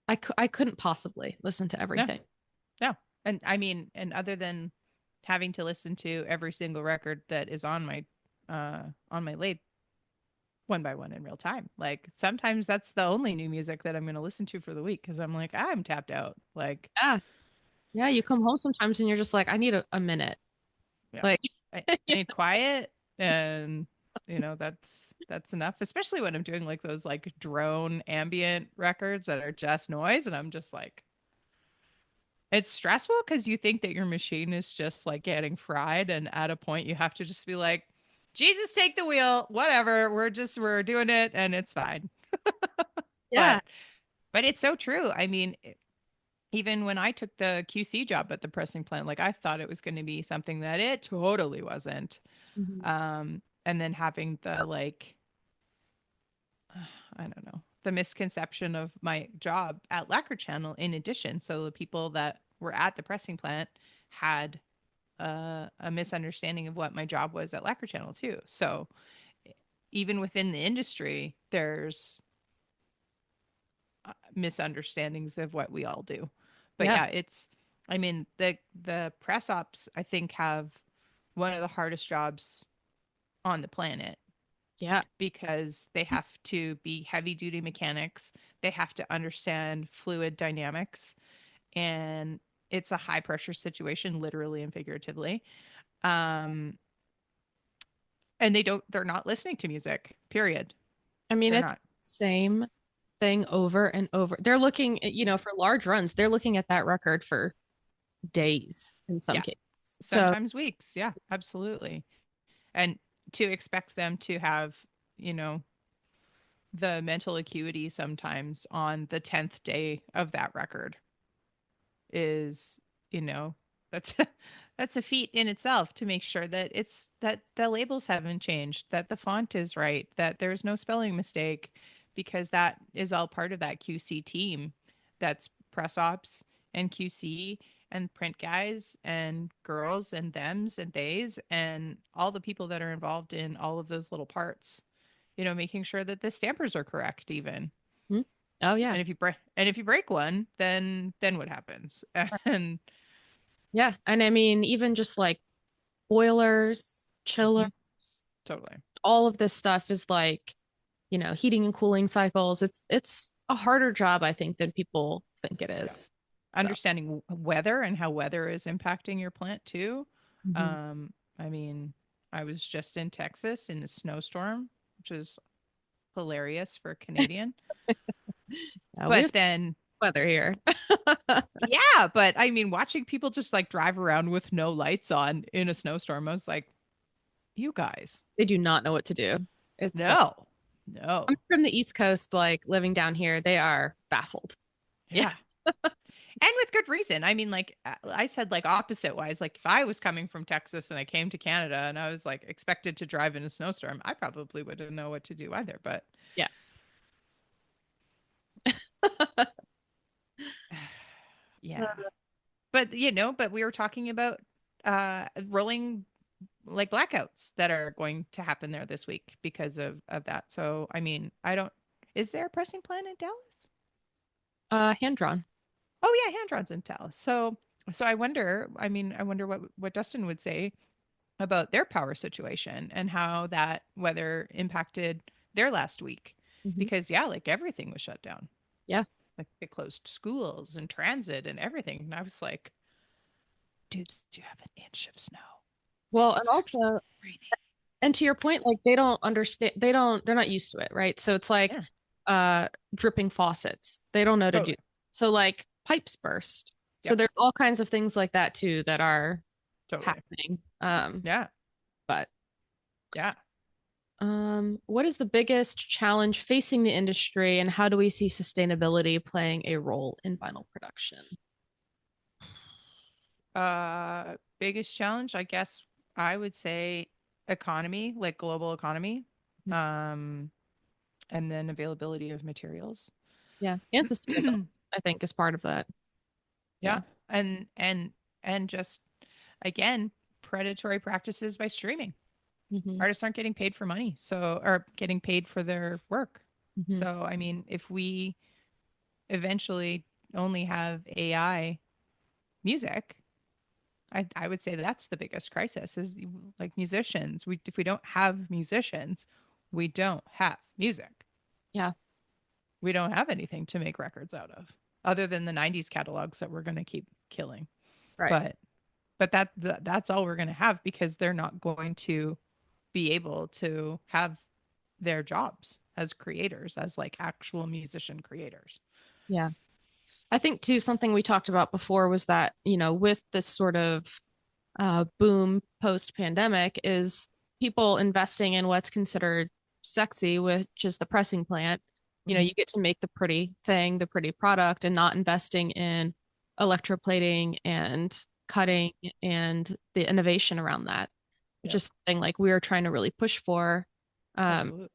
Speaker 2: I couldn't possibly listen to
Speaker 3: No.
Speaker 2: everything.
Speaker 3: No. And I mean, and other than having to listen to every single record that is on my lathe one by one in real time. Like sometimes that's the only new music that I'm going to listen to for the week, because I'm like, I'm tapped out. Like,
Speaker 2: Yeah. Yeah. You come home sometimes and you're just like, I need a minute.
Speaker 3: yeah,
Speaker 2: Like,
Speaker 3: I need quiet, and that's enough. Especially when I'm doing like those like drone ambient records that are just noise, and I'm just like, it's stressful because you think that your machine is just like getting fried, and at a point you have to just be like, Jesus, take the wheel, whatever. We're doing it, and it's fine.
Speaker 2: yeah.
Speaker 3: But but it's so true. I mean, even when I took the QC job at the pressing plant, like I thought it was going to be something that it totally wasn't.
Speaker 2: Mhm.
Speaker 3: And then having the like, I don't know, the misconception of my job at Lacquer Channel in addition. So the people that were at the pressing plant had a misunderstanding of what my job was at Lacquer Channel too. So even within the industry, there's misunderstandings of what we all do. But
Speaker 2: Yeah.
Speaker 3: yeah, it's I mean the press ops I think have one of the hardest jobs on the planet
Speaker 2: Yeah.
Speaker 3: because they have to be heavy duty mechanics. They have to understand fluid dynamics and it's a high pressure situation literally and figuratively. Um and they're not listening to music. Period.
Speaker 2: I mean,
Speaker 3: They're
Speaker 2: it's
Speaker 3: not.
Speaker 2: same thing over and over. They're looking, for large runs, they're looking at that record for days in some
Speaker 3: Yeah.
Speaker 2: cases. So,
Speaker 3: Sometimes weeks. Yeah, absolutely. And to expect them to have, you know, the mental acuity sometimes on the 10th day of that record is, you know, that's that's a feat in itself to make sure that it's that the labels haven't changed, that the font is right, that there's no spelling mistake, because that is all part of that QC team. That's press ops and QC and print guys and girls and thems and theys and all the people that are involved in all of those little parts. You know, making sure that the stampers are correct even.
Speaker 2: hmm. Oh yeah.
Speaker 3: And if you break one, then what happens? And
Speaker 2: Yeah. And I mean, even just like boilers, chillers,
Speaker 3: mhm, totally.
Speaker 2: all of this stuff is like, heating and cooling cycles. It's a harder job, I think, than people think it
Speaker 3: Yeah.
Speaker 2: is. So,
Speaker 3: Understanding weather and how weather is impacting your plant too.
Speaker 2: mhm.
Speaker 3: I mean, I was just in Texas in a snowstorm, which is hilarious for a Canadian.
Speaker 2: We have
Speaker 3: But then,
Speaker 2: weather here.
Speaker 3: yeah, but I mean, watching people just like drive around with no lights on in a snowstorm, I was like, you guys,
Speaker 2: They do not know what to do. It's
Speaker 3: no,
Speaker 2: I'm
Speaker 3: no.
Speaker 2: from the East Coast, like living down here, they are baffled. Yeah.
Speaker 3: Yeah. And with good reason. I mean, like I said, like opposite wise, like if I was coming from Texas and I came to Canada and I was like expected to drive in a snowstorm, I probably wouldn't know what to do either. But
Speaker 2: Yeah.
Speaker 3: yeah, but you know, but we were talking about rolling like blackouts that are going to happen there this week because of that. So I mean, I don't. Is there a pressing plant in Dallas?
Speaker 2: Hand drawn.
Speaker 3: Oh yeah, hand in Dallas. So I wonder. I mean, I wonder what Dustin would say about their power situation and how that weather impacted their last week.
Speaker 2: Mhm.
Speaker 3: Because yeah, like everything was shut down.
Speaker 2: Yeah.
Speaker 3: Like they closed schools and transit and everything. And I was like, dudes, do you have an inch of snow? And
Speaker 2: Well, and
Speaker 3: it's actually
Speaker 2: also,
Speaker 3: raining.
Speaker 2: and to your point, like they don't understand, they're not used to it, right? So it's like
Speaker 3: Yeah,
Speaker 2: dripping faucets. They don't know to do.
Speaker 3: totally.
Speaker 2: So like pipes burst. So
Speaker 3: Yep,
Speaker 2: there's all kinds of things like that too that are
Speaker 3: totally.
Speaker 2: happening.
Speaker 3: Yeah,
Speaker 2: But
Speaker 3: yeah.
Speaker 2: what is the biggest challenge facing the industry and how do we see sustainability playing a role in vinyl production?
Speaker 3: Biggest challenge, I guess I would say economy, like global economy. Um, and then availability of materials.
Speaker 2: Yeah. And sustainability, I think, is part of that.
Speaker 3: Yeah.
Speaker 2: Yeah.
Speaker 3: And just again, predatory practices by streaming.
Speaker 2: Hmm.
Speaker 3: Artists aren't getting paid for money, so or getting paid for their work.
Speaker 2: Hmm.
Speaker 3: So I mean, if we eventually only have AI music, I would say that's the biggest crisis is like musicians. We if we don't have musicians, we don't have music.
Speaker 2: Yeah.
Speaker 3: We don't have anything to make records out of other than the 90s catalogs that we're going to keep killing.
Speaker 2: Right.
Speaker 3: But that's all we're going to have because they're not going to be able to have their jobs as creators, as like actual musician creators.
Speaker 2: Yeah. I think too, something we talked about before was that, with this sort of boom post pandemic is people investing in what's considered sexy, which is the pressing plant.
Speaker 3: Mhm.
Speaker 2: You get to make the pretty thing, the pretty product, and not investing in electroplating and cutting and the innovation around that, which
Speaker 3: Yep.
Speaker 2: is something like we are trying to really push for. Um,
Speaker 3: Absolutely.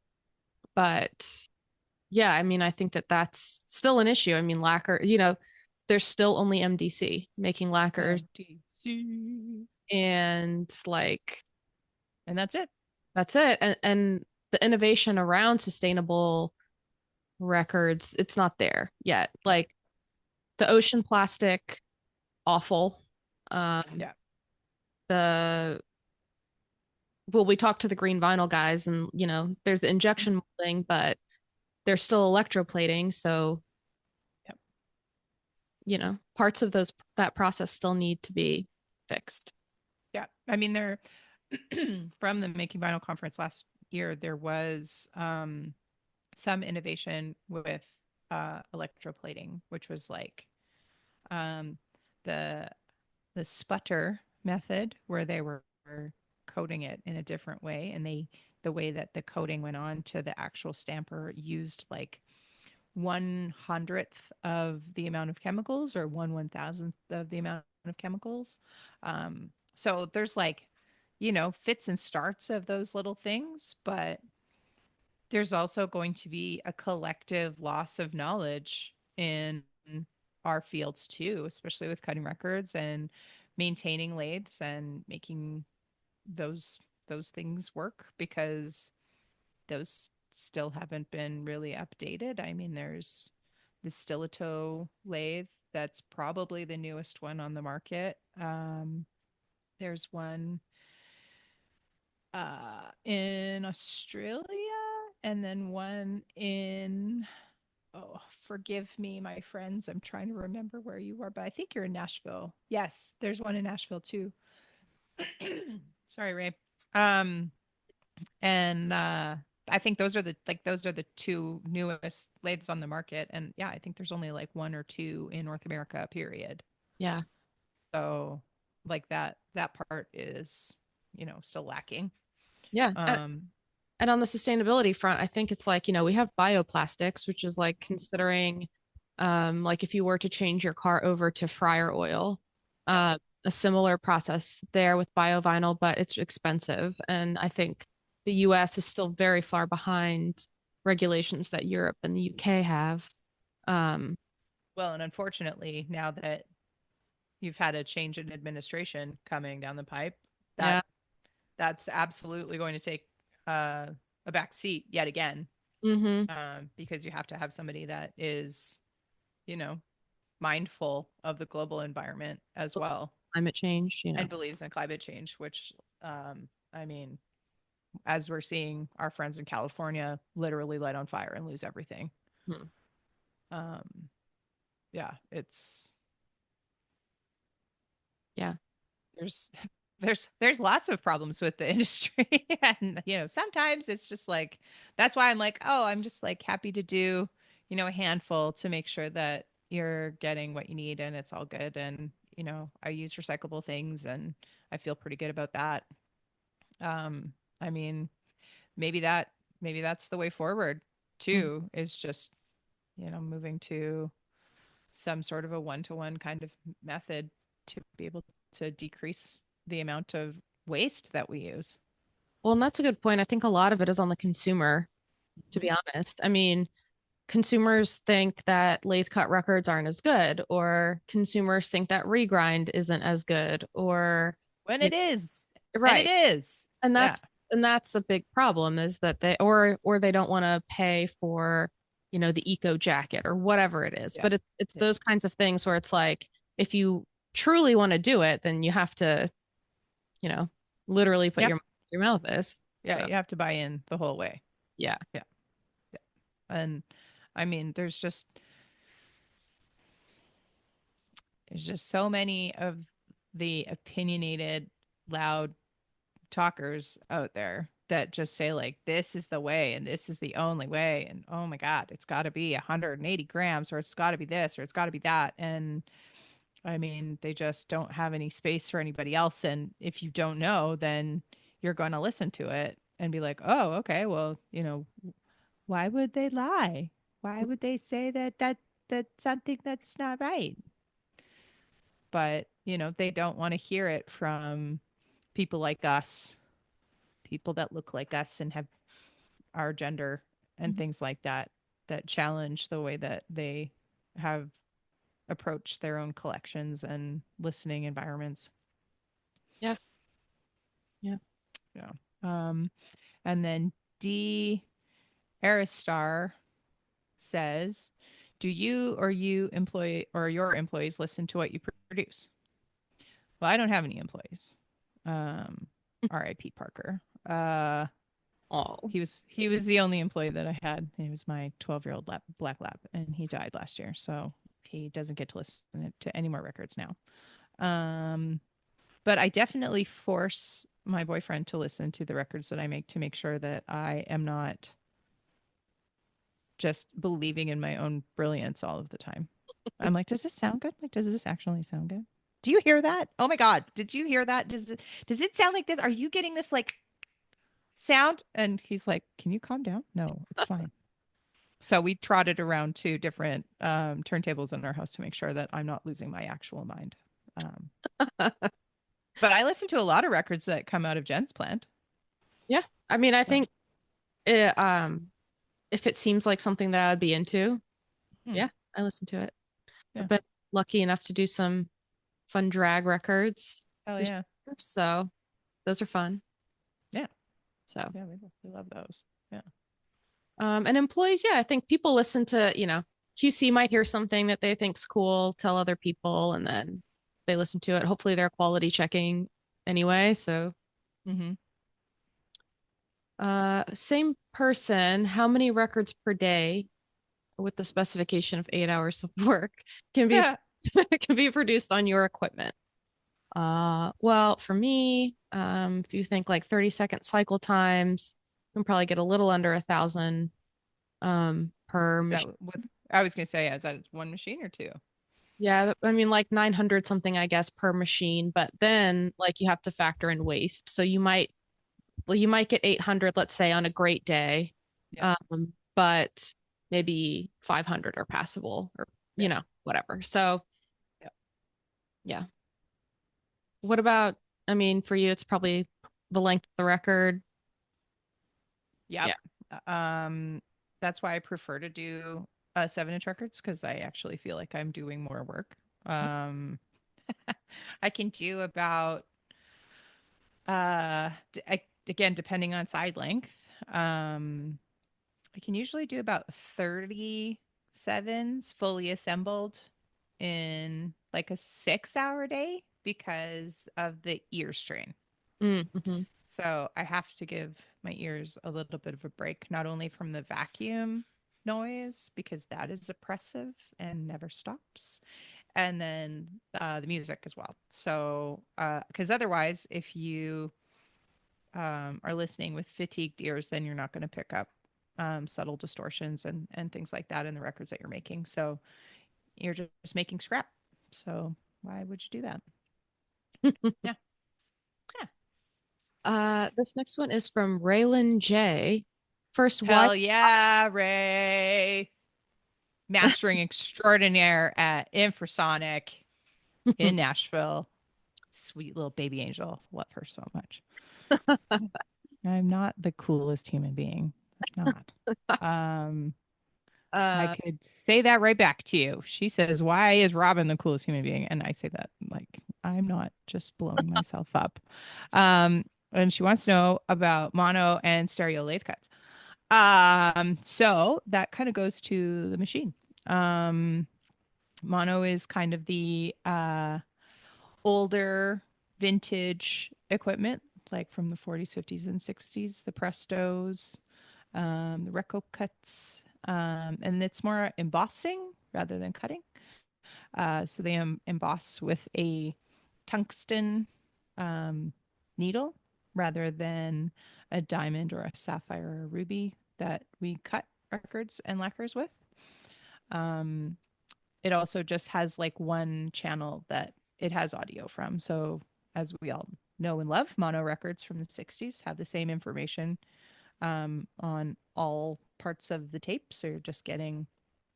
Speaker 2: but yeah, I mean, I think that that's still an issue. I mean, lacquer, there's still only MDC making lacquers,
Speaker 3: MTC.
Speaker 2: and like
Speaker 3: And that's it.
Speaker 2: that's it. And the innovation around sustainable records, it's not there yet. Like the ocean plastic, awful. Um,
Speaker 3: Yeah.
Speaker 2: the well, we talked to the green vinyl guys, and there's the injection molding, but there's still electroplating. So,
Speaker 3: Yep.
Speaker 2: parts of that process still need to be fixed.
Speaker 3: Yeah. I mean, there from the Making Vinyl conference last year, there was some innovation with electroplating, which was like um, the the sputter method, where they were coating it in a different way, and the way that the coating went on to the actual stamper used like 1/100th of the amount of chemicals, or 1/1000th of the amount of chemicals. So there's like, fits and starts of those little things, but there's also going to be a collective loss of knowledge in our fields too, especially with cutting records and maintaining lathes and making those those things work, because those still haven't been really updated. I mean, there's the stiletto lathe that's probably the newest one on the market. There's one in Australia, and then one in, oh, forgive me, my friends. I'm trying to remember where you are, but I think you're in Nashville. Yes, there's one in Nashville too. Sorry, Ray. Um, and I think those are the two newest lathes on the market, and yeah, I think there's only like one or two in North America, period.
Speaker 2: Yeah.
Speaker 3: So like that part is, still lacking.
Speaker 2: Yeah.
Speaker 3: Um,
Speaker 2: And on the sustainability front, I think it's like, we have bioplastics, which is like considering, like if you were to change your car over to fryer oil,
Speaker 3: yep.
Speaker 2: a similar process there with biovinyl, but it's expensive. And I think the US is still very far behind regulations that Europe and the UK have. Um,
Speaker 3: Well, and unfortunately, now that you've had a change in administration coming down the pipe,
Speaker 2: yeah.
Speaker 3: that that's absolutely going to take uh, a back seat yet again,
Speaker 2: Mm-hmm.
Speaker 3: because you have to have somebody that is, you know, mindful of the global environment as well,
Speaker 2: Climate change.
Speaker 3: and believes in climate change, which, I mean, as we're seeing our friends in California literally light on fire and lose everything.
Speaker 2: Hmm.
Speaker 3: Um, yeah, it's
Speaker 2: Yeah.
Speaker 3: there's there's lots of problems with the industry, and sometimes it's just like, that's why I'm like, oh, I'm just like happy to do a handful to make sure that you're getting what you need and it's all good. And I use recyclable things, and I feel pretty good about that. I mean, maybe that's the way forward
Speaker 2: Mhm.
Speaker 3: too, is just moving to some sort of a one-to-one kind of method to be able to decrease the amount of waste that we use.
Speaker 2: Well, and that's a good point. I think a lot of it is on the consumer, to be honest. I mean, consumers think that lathe cut records aren't as good, or consumers think that regrind isn't as good, or
Speaker 3: When
Speaker 2: you
Speaker 3: it is, and it
Speaker 2: right.
Speaker 3: is.
Speaker 2: And
Speaker 3: Yeah.
Speaker 2: that's a big problem, is that or they don't want to pay for, the eco jacket or whatever it is.
Speaker 3: Yeah.
Speaker 2: But it's
Speaker 3: Yeah.
Speaker 2: those kinds of things where it's like, if you truly want to do it, then you have to, you know, literally put
Speaker 3: Yep.
Speaker 2: your mouth is.
Speaker 3: Yeah.
Speaker 2: So
Speaker 3: You have to buy in the whole way.
Speaker 2: yeah.
Speaker 3: Yeah. Yeah. And I mean, there's just so many of the opinionated, loud talkers out there that just say like, this is the way and this is the only way, and oh my god, it's got to be 180 grams, or it's got to be this, or it's got to be that. And I mean, they just don't have any space for anybody else. And if you don't know, then you're going to listen to it and be like, oh, okay, well, why would they lie? Why would they say that that's something that's not right? but they don't want to hear it from people like us, people that look like us and have our gender and
Speaker 2: Mhm.
Speaker 3: things like that, that challenge the way that they have approached their own collections and listening environments.
Speaker 2: Yeah. Yeah.
Speaker 3: Yeah. Um, and then D. Aristar says, "Do you or you employ or your employees listen to what you produce?" Well, I don't have any employees. Um, R.I.P. Parker.
Speaker 2: Oh.
Speaker 3: He was the only employee that I had. He was my 12-year-old black lab, and he died last year, so he doesn't get to listen to any more records now. Um, but I definitely force my boyfriend to listen to the records that I make to make sure that I am not just believing in my own brilliance all of the time. I'm like, does this sound good? Like, does this actually sound good? Do you hear that? Oh my God. Did you hear that? Does it sound like this? Are you getting this like sound? And he's like, can you calm down? No, it's fine. So we trotted around two different turntables in our house to make sure that I'm not losing my actual mind. Um, but I listen to a lot of records that come out of Jen's plant.
Speaker 2: Yeah. I mean, I
Speaker 3: So,
Speaker 2: think it, if it seems like something that I would be into,
Speaker 3: hmm,
Speaker 2: yeah, I listen to it. I've
Speaker 3: yeah.
Speaker 2: been lucky enough to do some fun drag records
Speaker 3: Hell
Speaker 2: this
Speaker 3: yeah.
Speaker 2: year, so those are fun.
Speaker 3: Yeah.
Speaker 2: So,
Speaker 3: Yeah. We love those. Yeah.
Speaker 2: and employees, yeah, I think people listen to, QC might hear something that they think's cool, tell other people, and then they listen to it. Hopefully they're quality checking anyway. So,
Speaker 3: Mm-hmm.
Speaker 2: same person, how many records per day with the specification of 8 hours of work can be
Speaker 3: Yeah.
Speaker 2: can be produced on your equipment? Well, for me, if you think like 30-second cycle times, you can probably get a little under 1,000 per
Speaker 3: Is
Speaker 2: machine.
Speaker 3: that with, I was going to say, is that one machine or two?
Speaker 2: Yeah, I mean like 900 something, I guess, per machine, but then like you have to factor in waste. So you might get 800, let's say, on a great day.
Speaker 3: Yeah.
Speaker 2: But maybe 500 are passable or
Speaker 3: Yeah.
Speaker 2: whatever. So,
Speaker 3: Yeah.
Speaker 2: yeah. What about, I mean, for you, it's probably the length of the record.
Speaker 3: Yep.
Speaker 2: Yeah.
Speaker 3: Um, that's why I prefer to do 7-inch records because I actually feel like I'm doing more work. Um, I can do about again depending on side length. Um, I can usually do about 37s fully assembled in like a 6-hour day because of the ear strain.
Speaker 2: Mm-hmm.
Speaker 3: So I have to give my ears a little bit of a break, not only from the vacuum noise, because that is oppressive and never stops, and then the music as well. So, because otherwise, if you are listening with fatigued ears, then you're not going to pick up subtle distortions and things like that in the records that you're making. So you're just making scrap. So why would you do that? Yeah. Yeah.
Speaker 2: This next one is from Raylan J. First, why?
Speaker 3: Hell yeah, Ray. Mastering extraordinaire at Infrasonic in Nashville. Sweet little baby angel. Love her so much. I'm not the coolest human being. I'm not. Um, I
Speaker 2: uh,
Speaker 3: could say that right back to you. She says, "Why is Robyn the coolest human being?" And I say that like I'm not just blowing myself up. And she wants to know about mono and stereo lathe cuts. So that kind of goes to the machine. Um, Mono is kind of the older vintage equipment, like from the 40s, 50s, and 60s, the Prestos, the Reco cuts, and it's more embossing rather than cutting. So they emboss with a tungsten um, needle rather than a diamond or a sapphire or a ruby that we cut records and lacquers with. Um, it also just has like one channel that it has audio from. So, as we all know and love, mono records from the 60s have the same information on all parts of the tape. So, you're just getting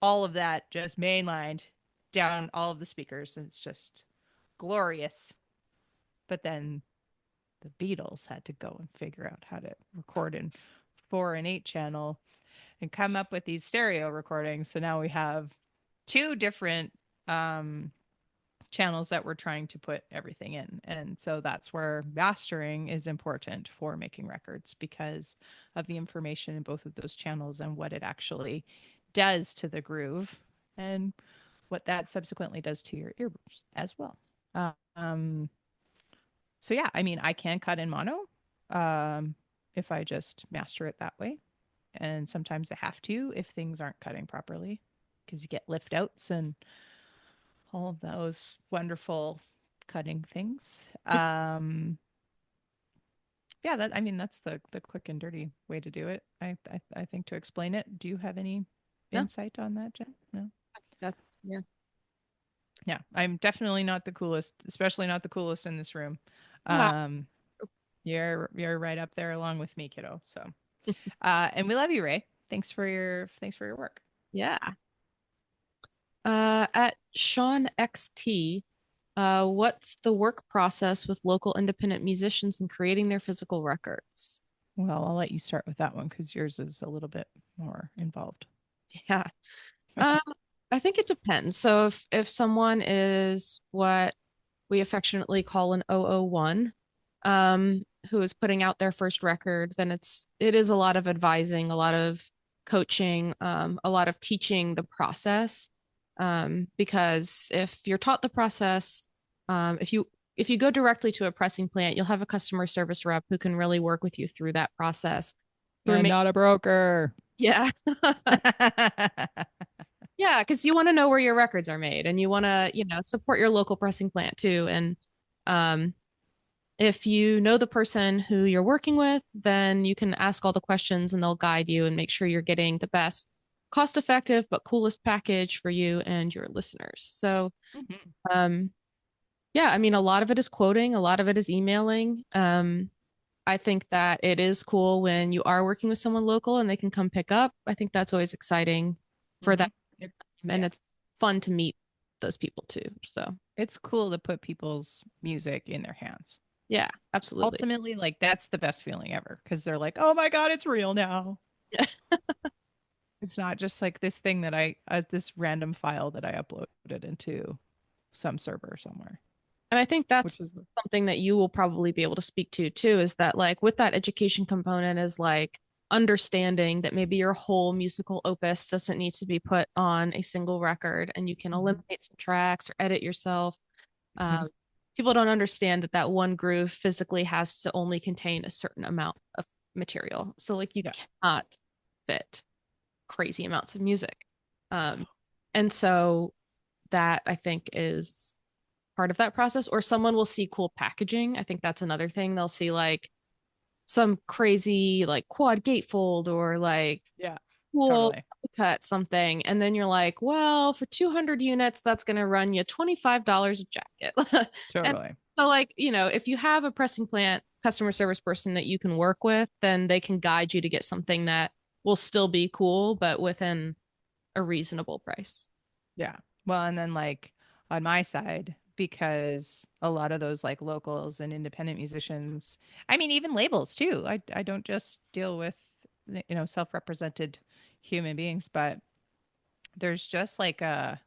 Speaker 3: all of that just mainlined down all of the speakers. And it's just glorious. But then the Beatles had to go and figure out how to record in 4 and 8 channel and come up with these stereo recordings. So now we have two different channels that we're trying to put everything in. And so that's where mastering is important for making records because of the information in both of those channels and what it actually does to the groove and what that subsequently does to your ears as well. Um, so yeah, I mean, I can cut in mono if I just master it that way. And sometimes I have to if things aren't cutting properly because you get lift outs and all of those wonderful cutting things. Yeah, that I mean that's the quick and dirty way to do it. I think to explain it. Do you have any
Speaker 2: No,
Speaker 3: insight on that, Jen? No.
Speaker 2: that's yeah.
Speaker 3: Yeah, I'm definitely not the coolest, especially not the coolest in this room.
Speaker 2: Wow.
Speaker 3: Um, you're right up there along with me, kiddo. So, and we love you, Ray. Thanks for your work.
Speaker 2: Yeah. At Sean XT, what's the work process with local independent musicians in creating their physical records?
Speaker 3: Well, I'll let you start with that one because yours is a little bit more involved.
Speaker 2: Yeah. Um, I think it depends. So if someone is what we affectionately call an 001, who is putting out their first record, then it is a lot of advising, a lot of coaching, a lot of teaching the process. Because if you're taught the process, if you go directly to a pressing plant, you'll have a customer service rep who can really work with you through that process. Through
Speaker 3: And not a broker.
Speaker 2: yeah. Yeah, because you want to know where your records are made and you want to, support your local pressing plant too. And um, if you know the person who you're working with, then you can ask all the questions and they'll guide you and make sure you're getting the best cost effective but coolest package for you and your listeners. So,
Speaker 3: Mhm.
Speaker 2: um, yeah, I mean, a lot of it is quoting, a lot of it is emailing. I think that it is cool when you are working with someone local and they can come pick up. I think that's always exciting for them.
Speaker 3: Mhm.
Speaker 2: And
Speaker 3: Yeah.
Speaker 2: it's fun to meet those people too. So,
Speaker 3: It's cool to put people's music in their hands.
Speaker 2: yeah, absolutely.
Speaker 3: Ultimately, like that's the best feeling ever because they're like, "Oh my God, it's real now." It's not just like this thing that this random file that I uploaded into some server somewhere,
Speaker 2: And I think that's
Speaker 3: which was
Speaker 2: something that you will probably be able to speak to too, is that like with that education component is like understanding that maybe your whole musical opus doesn't need to be put on a single record and you can
Speaker 3: Mhm.
Speaker 2: eliminate some tracks or edit yourself.
Speaker 3: Mhm.
Speaker 2: Um, People don't understand that that one groove physically has to only contain a certain amount of material. So like you
Speaker 3: Yeah.
Speaker 2: cannot fit crazy amounts of music. Um, and so that I think is part of that process. Or someone will see cool packaging. I think that's another thing. They'll see like some crazy like quad gatefold or like
Speaker 3: Yeah.
Speaker 2: cool
Speaker 3: Totally.
Speaker 2: cut something. And then you're like, well, for 200 units, that's going to run you $25 a jacket. And
Speaker 3: Totally.
Speaker 2: so, like, if you have a pressing plant customer service person that you can work with, then they can guide you to get something that will still be cool, but within a reasonable price.
Speaker 3: Yeah. Well, and then like on my side, because a lot of those like locals and independent musicians, I mean, even labels too. I don't just deal with, self-represented human beings, but there's just like a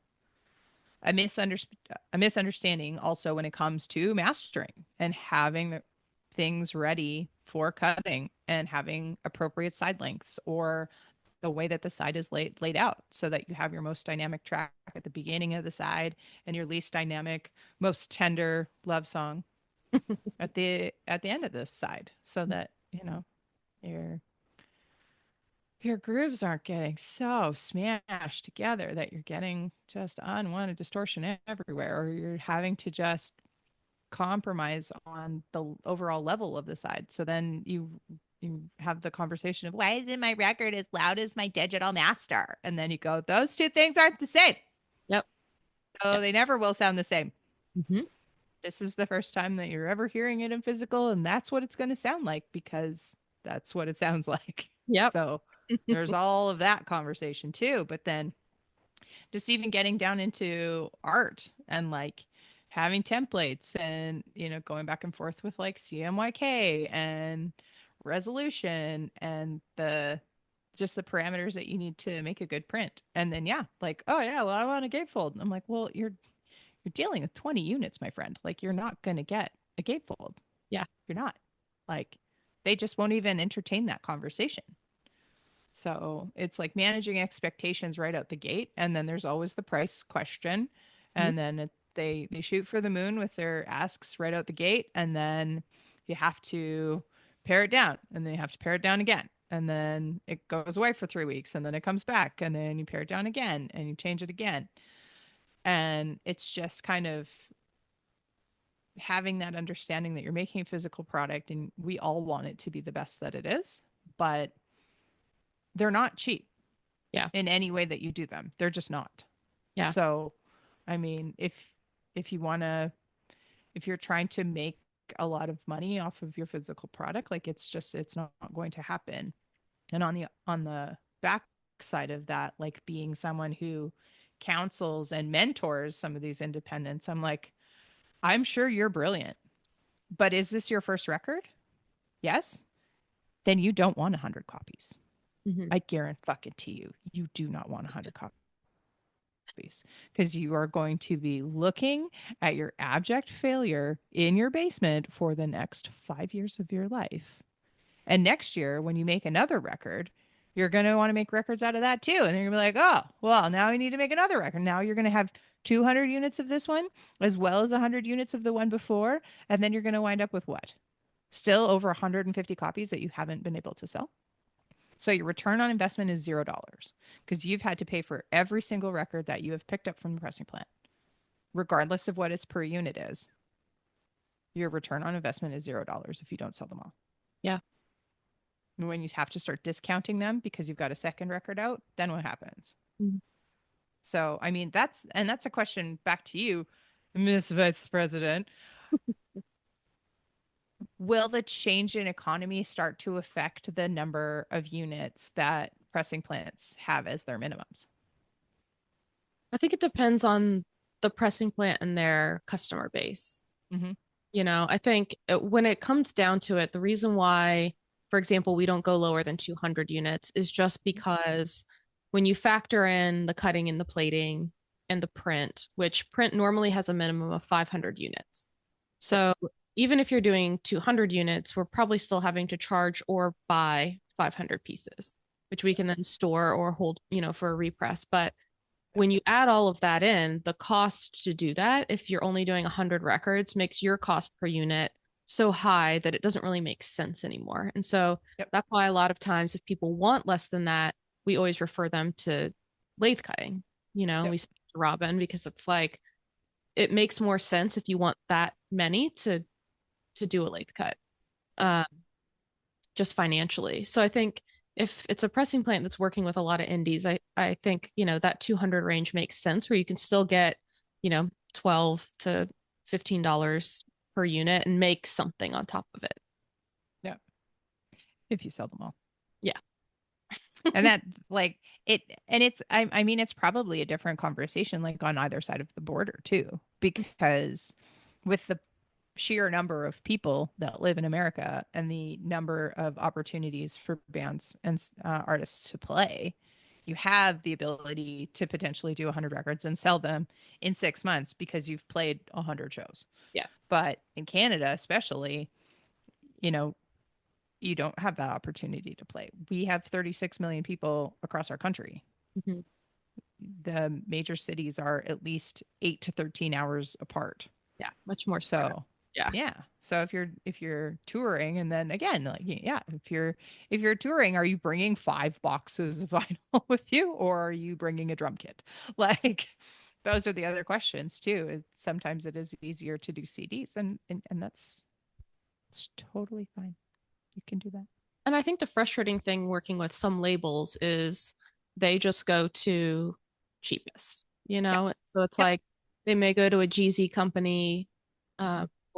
Speaker 3: misunderstanding also when it comes to mastering and having things ready for cutting and having appropriate side lengths or the way that the side is laid out so that you have your most dynamic track at the beginning of the side and your least dynamic, most tender love song at the end of this side so that, your your grooves aren't getting so smashed together that you're getting just unwanted distortion everywhere or you're having to just compromise on the overall level of the side. So then you have the conversation of why isn't my record as loud as my digital master? And then you go, those two things aren't the same.
Speaker 2: Yep.
Speaker 3: So
Speaker 2: Yep.
Speaker 3: they never will sound the same.
Speaker 2: Hmm.
Speaker 3: This is the first time that you're ever hearing it in physical, and that's what it's going to sound like because that's what it sounds like.
Speaker 2: Yep.
Speaker 3: So there's all of that conversation too. But then just even getting down into art and like having templates and, going back and forth with like CMYK and resolution and just the parameters that you need to make a good print. And then, yeah, like, oh yeah, well, I want a gatefold. And I'm like, well, you're dealing with 20 units, my friend. Like, you're not going to get a gatefold.
Speaker 2: Yeah.
Speaker 3: You're not. Like, they just won't even entertain that conversation. So it's like managing expectations right out the gate. And then there's always the price question.
Speaker 2: Mhm.
Speaker 3: And then they shoot for the moon with their asks right out the gate. And then you have to pare it down. And then you have to pare it down again. And then it goes away for 3 weeks. And then it comes back. And then you pare it down again. And you change it again. And it's just kind of having that understanding that you're making a physical product and we all want it to be the best that it is. But they're not cheap.
Speaker 2: Yeah.
Speaker 3: In any way that you do them. They're just not.
Speaker 2: Yeah.
Speaker 3: So, I mean, if you're trying to make a lot of money off of your physical product, like it's not going to happen. And on the back side of that, like being someone who counsels and mentors some of these independents, I'm like, I'm sure you're brilliant, but is this your first record? Yes. Then you don't want 100 copies.
Speaker 2: Mhm.
Speaker 3: I guarantee you, you do not want 100 copies because you are going to be looking at your abject failure in your basement for the next 5 years of your life. And next year, when you make another record, you're going to want to make records out of that too. And you're going to be like, oh, well, now we need to make another record. Now you're going to have 200 units of this one as well as 100 units of the one before. And then you're going to wind up with what? Still over 150 copies that you haven't been able to sell. So your return on investment is $0 because you've had to pay for every single record that you have picked up from the pressing plant, regardless of what its per unit is. Your return on investment is $0 if you don't sell them all.
Speaker 2: Yeah.
Speaker 3: And when you have to start discounting them because you've got a second record out, then what happens?
Speaker 2: Mhm.
Speaker 3: So, I mean, that's a question back to you, Miss Vice President. Will the change in economy start to affect the number of units that pressing plants have as their minimums?
Speaker 2: I think it depends on the pressing plant and their customer base.
Speaker 3: Mm-hmm.
Speaker 2: I think when it comes down to it, the reason why, for example, we don't go lower than 200 units is just because when you factor in the cutting and the plating and the print, which print normally has a minimum of 500 units. So even if you're doing 200 units, we're probably still having to charge or buy 500 pieces, which we can then store or hold, for a repress. But when you add all of that in, the cost to do that, if you're only doing 100 records, makes your cost per unit so high that it doesn't really make sense anymore. And so that's why a lot of times if people want less than that, we always refer them to lathe cutting. We speak to Robyn because it's like, it makes more sense if you want that many to do a lathe cut, just financially. So I think if it's a pressing plant that's working with a lot of indies, I think, that 200 range makes sense where you can still get, $12 to $15 per unit and make something on top of it.
Speaker 3: Yeah. If you sell them all.
Speaker 2: Yeah.
Speaker 3: And that like it, and I mean, it's probably a different conversation like on either side of the border too, because with the sheer number of people that live in America and the number of opportunities for bands and artists to play, you have the ability to potentially do 100 records and sell them in 6 months because you've played 100 shows.
Speaker 2: Yeah.
Speaker 3: But in Canada, especially, you don't have that opportunity to play. We have 36 million people across our country.
Speaker 2: Mm-hmm.
Speaker 3: The major cities are at least 8 to 13 hours apart.
Speaker 2: Yeah, much more
Speaker 3: so.
Speaker 2: Yeah.
Speaker 3: So if you're touring, and then again, like, yeah, if you're touring, are you bringing 5 boxes of vinyl with you, or are you bringing a drum kit? Like, those are the other questions too. Sometimes it is easier to do CDs, and it's totally fine. You can do that.
Speaker 2: And I think the frustrating thing working with some labels is they just go to cheapest, So it's like they may go to a GZ company,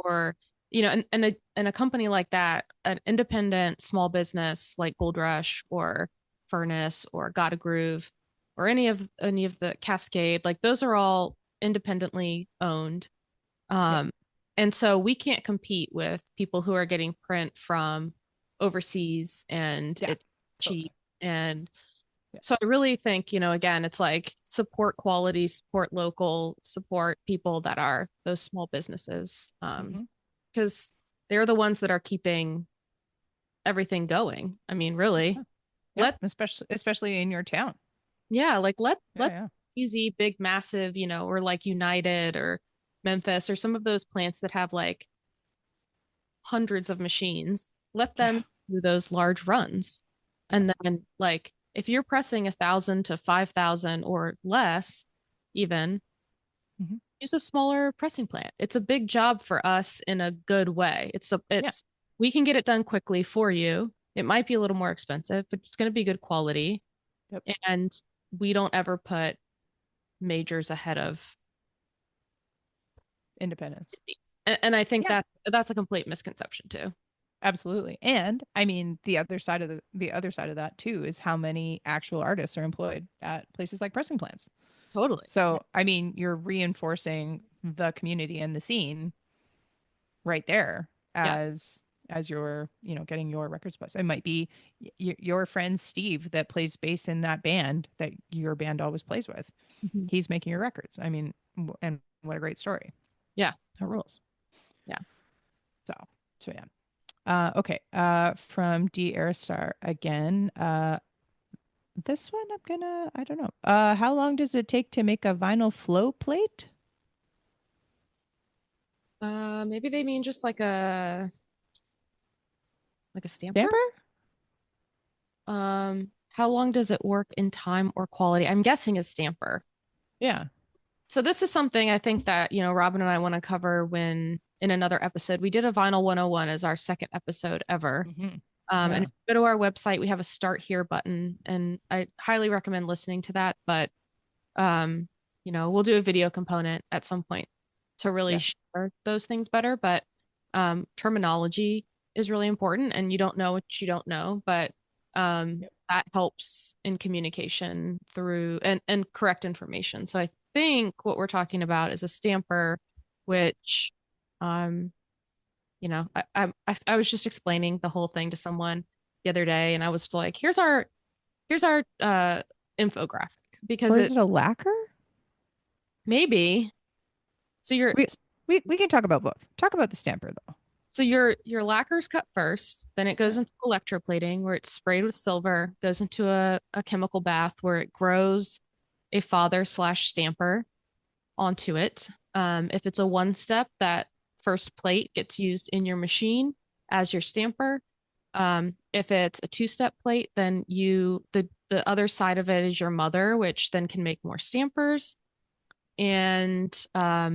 Speaker 2: or and a company like that, an independent small business like Gold Rush or Furnace or Gotta Groove or any of the Cascade, like those are all independently owned
Speaker 3: Yep.
Speaker 2: And so we can't compete with people who are getting print from overseas and
Speaker 3: Yeah.
Speaker 2: it's cheap.
Speaker 3: Totally.
Speaker 2: And
Speaker 3: Yeah.
Speaker 2: so I really think, again, it's like support quality, support local, support people that are those small businesses.
Speaker 3: Hmm.
Speaker 2: Because they're the ones that are keeping everything going. I mean, really,
Speaker 3: Yeah. Yeah.
Speaker 2: let
Speaker 3: Especially in your town.
Speaker 2: yeah, like
Speaker 3: Yeah.
Speaker 2: let
Speaker 3: Yeah.
Speaker 2: easy, big, massive, or like United or Memphis or some of those plants that have like hundreds of machines, let
Speaker 3: Yeah.
Speaker 2: them do those large runs.
Speaker 3: Yeah.
Speaker 2: And then like if you're pressing 1,000 to 5,000 or less, even
Speaker 3: Hmm.
Speaker 2: use a smaller pressing plant. It's a big job for us in a good way.
Speaker 3: Yeah.
Speaker 2: We can get it done quickly for you. It might be a little more expensive, but it's going to be good quality.
Speaker 3: Yep.
Speaker 2: And we don't ever put majors ahead of,
Speaker 3: Independence.
Speaker 2: and I think
Speaker 3: Yeah.
Speaker 2: that's a complete misconception too.
Speaker 3: Absolutely. And I mean, the other side of that too is how many actual artists are employed at places like pressing plants.
Speaker 2: Totally.
Speaker 3: So, I mean, you're reinforcing the community and the scene right there
Speaker 2: Yeah.
Speaker 3: as you're, getting your records placed. It might be your friend Steve that plays bass in that band that your band always plays with.
Speaker 2: Mhm.
Speaker 3: He's making your records. I mean, and what a great story.
Speaker 2: Yeah.
Speaker 3: That rules.
Speaker 2: Yeah.
Speaker 3: So, so yeah. Okay. From D Airstar again. This one I don't know. How long does it take to make a vinyl flow plate?
Speaker 2: Maybe they mean just like a stamper.
Speaker 3: Stamper?
Speaker 2: How long does it work in time or quality? I'm guessing a stamper.
Speaker 3: Yeah.
Speaker 2: So this is something I think that, Robin and I want to cover when in another episode. We did a vinyl 101 as our second episode ever.
Speaker 3: Hmm.
Speaker 2: And
Speaker 3: Yeah.
Speaker 2: if you go to our website, we have a start here button, and I highly recommend listening to that. But um, we'll do a video component at some point to really
Speaker 3: Yeah.
Speaker 2: share those things better. But terminology is really important, and you don't know what you don't know, but
Speaker 3: Yep.
Speaker 2: that helps in communication through and correct information. So I think what we're talking about is a stamper, which um, I was just explaining the whole thing to someone the other day, and I was like, here's our infographic because
Speaker 3: Or is
Speaker 2: it
Speaker 3: it a lacquer?
Speaker 2: maybe so your
Speaker 3: We we can talk about both. Talk about the stamper though.
Speaker 2: so your lacquer's cut first, then it
Speaker 3: Yeah.
Speaker 2: goes into electroplating where it's sprayed with silver, goes into a chemical bath where it grows a father/stamper onto it. If it's a one step, that first plate gets used in your machine as your stamper. If it's a two-step plate, then the other side of it is your mother, which then can make more stampers. And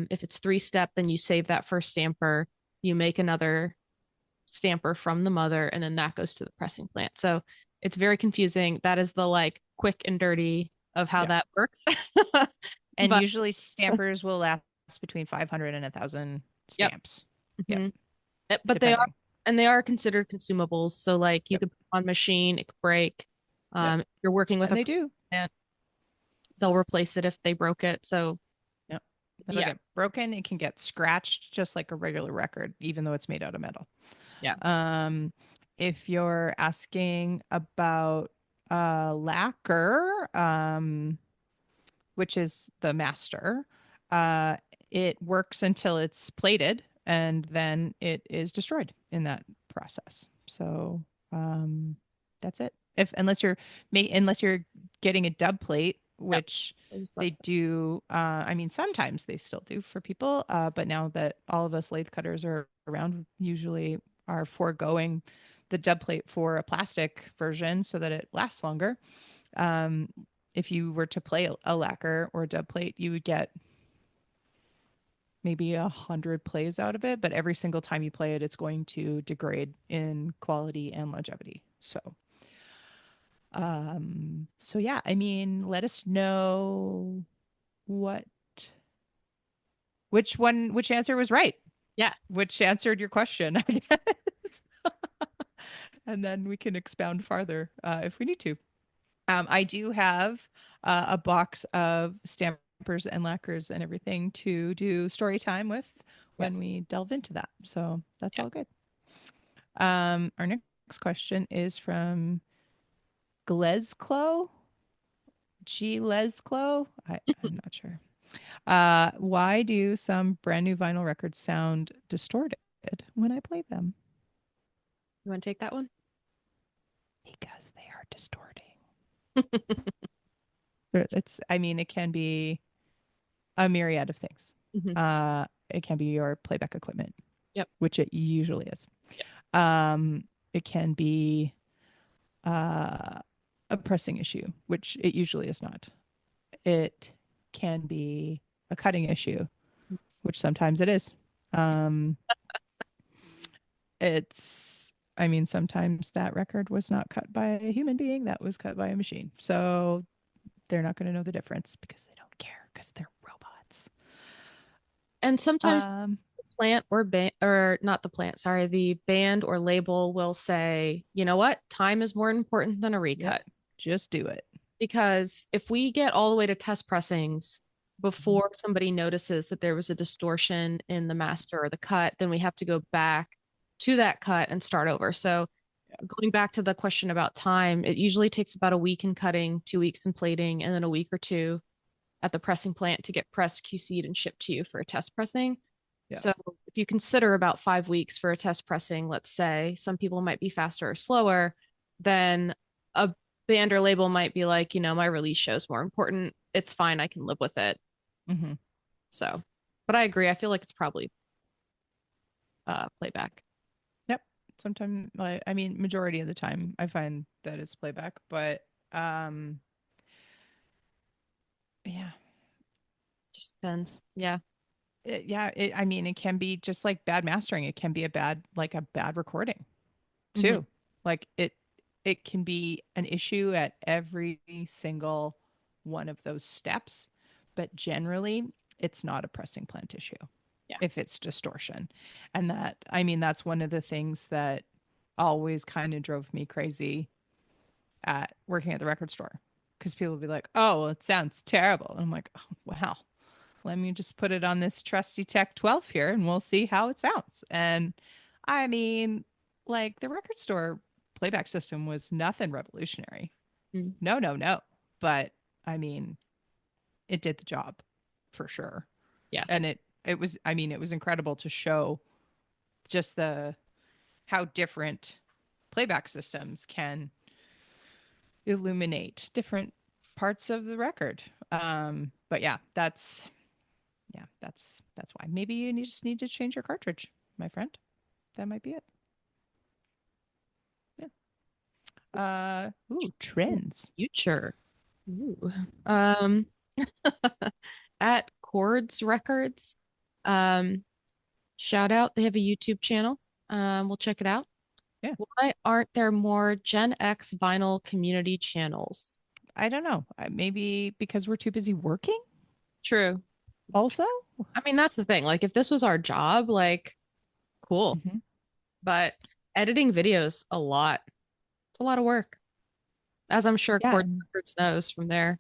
Speaker 2: if it's three-step, then you save that first stamper, you make another stamper from the mother, and then that goes to the pressing plant. So it's very confusing. That is the like quick and dirty of how
Speaker 3: Yeah.
Speaker 2: that works.
Speaker 3: And
Speaker 2: But
Speaker 3: usually stampers will last between 500 and 1,000
Speaker 2: yep.
Speaker 3: stamps. Yep.
Speaker 2: Mhm. But
Speaker 3: Depending.
Speaker 2: they are considered consumables. So like you
Speaker 3: Yep.
Speaker 2: could put on machine, it could break.
Speaker 3: Yep.
Speaker 2: If you're working with
Speaker 3: And
Speaker 2: a
Speaker 3: they do.
Speaker 2: plant, they'll replace it if they broke it. So
Speaker 3: Yep. It'll
Speaker 2: yeah,
Speaker 3: get broken. It can get scratched just like a regular record, even though it's made out of metal.
Speaker 2: yeah.
Speaker 3: Um, if you're asking about lacquer, which is the master, uh, it works until it's plated and then it is destroyed in that process. So um, that's it. If unless you're getting a dub plate,
Speaker 2: Yep.
Speaker 3: which they do, I mean, sometimes they still do for people, but now that all of us lathe cutters are around, usually are foregoing the dub plate for a plastic version so that it lasts longer. Um, if you were to play a lacquer or a dub plate, you would get maybe 100 plays out of it, but every single time you play it, it's going to degrade in quality and longevity. So yeah, I mean, let us know what which answer was right,
Speaker 2: Yeah.
Speaker 3: which answered your question, I guess. And then we can expound farther if we need to. I do have a box of stampers and lacquers and everything to do story time when
Speaker 2: Yes.
Speaker 3: we delve into that. So that's
Speaker 2: Yeah.
Speaker 3: all good. Our next question is from Glesclo. G Lesclo. I'm not sure. Why do some brand new vinyl records sound distorted when I play them?
Speaker 2: You want to take that one?
Speaker 3: Because they are distorting. I mean, it can be a myriad of things.
Speaker 2: Mhm.
Speaker 3: It can be your playback equipment,
Speaker 2: Yep.
Speaker 3: which it usually is.
Speaker 2: Yes.
Speaker 3: It can be a pressing issue, which it usually is not. It can be a cutting issue, which sometimes it is. Um, I mean, sometimes that record was not cut by a human being, that was cut by a machine. So they're not going to know the difference because they don't care because they're robots.
Speaker 2: And sometimes
Speaker 3: Um,
Speaker 2: the plant or band, or not the plant, sorry, the band or label will say, you know what, time is more important than a
Speaker 3: yep,
Speaker 2: recut.
Speaker 3: just do it.
Speaker 2: Because if we get all the way to test pressings
Speaker 3: Mhm.
Speaker 2: before somebody notices that there was a distortion in the master or the cut, then we have to go back to that cut and start over. So going back to the question about time, it usually takes about a week in cutting, 2 weeks in plating, and then a week or two at the pressing plant to get pressed, QC'd, and shipped to you for a test pressing.
Speaker 3: Yeah.
Speaker 2: So if you consider about 5 weeks for a test pressing, let's say some people might be faster or slower, then a band or label might be like, my release show is more important. It's fine. I can live with it.
Speaker 3: Mm-hmm.
Speaker 2: So, but I agree. I feel like it's probably playback.
Speaker 3: Yep. Sometimes, like, I mean, majority of the time, I find that it's playback, but um, yeah,
Speaker 2: Just depends. Yeah.
Speaker 3: I mean, it can be just like bad mastering. It can be a bad recording
Speaker 2: Hmm.
Speaker 3: too. Like it can be an issue at every single one of those steps, but generally, it's not a pressing plant issue
Speaker 2: Yeah.
Speaker 3: if it's distortion. And I mean, that's one of the things that always kind of drove me crazy at working at the record store because people would be like, "Oh, well, it sounds terrible." And I'm like, "Oh, wow. Let me just put it on this trusty Tech 12 here and we'll see how it sounds." And I mean, like the record store playback system was nothing revolutionary.
Speaker 2: Mm.
Speaker 3: No, no, no. But I mean, it did the job for sure.
Speaker 2: Yeah.
Speaker 3: And it was incredible to show just the how different playback systems can illuminate different parts of the record. But that's why. Maybe just need to change your cartridge, my friend. That might be it. Yeah.
Speaker 2: So
Speaker 3: Trends.
Speaker 2: future. Ooh. Um, at Chords Records. Um, Shout out. They have a YouTube channel. We'll check it out.
Speaker 3: Yeah.
Speaker 2: Why aren't there more Gen X vinyl community channels?
Speaker 3: I don't know. Maybe because we're too busy working.
Speaker 2: True.
Speaker 3: Also.
Speaker 2: I mean, that's the thing. Like, if this was our job, like, cool.
Speaker 3: Hmm.
Speaker 2: But editing videos, it's a lot of work, as I'm sure
Speaker 3: Yeah.
Speaker 2: Chords Records knows from their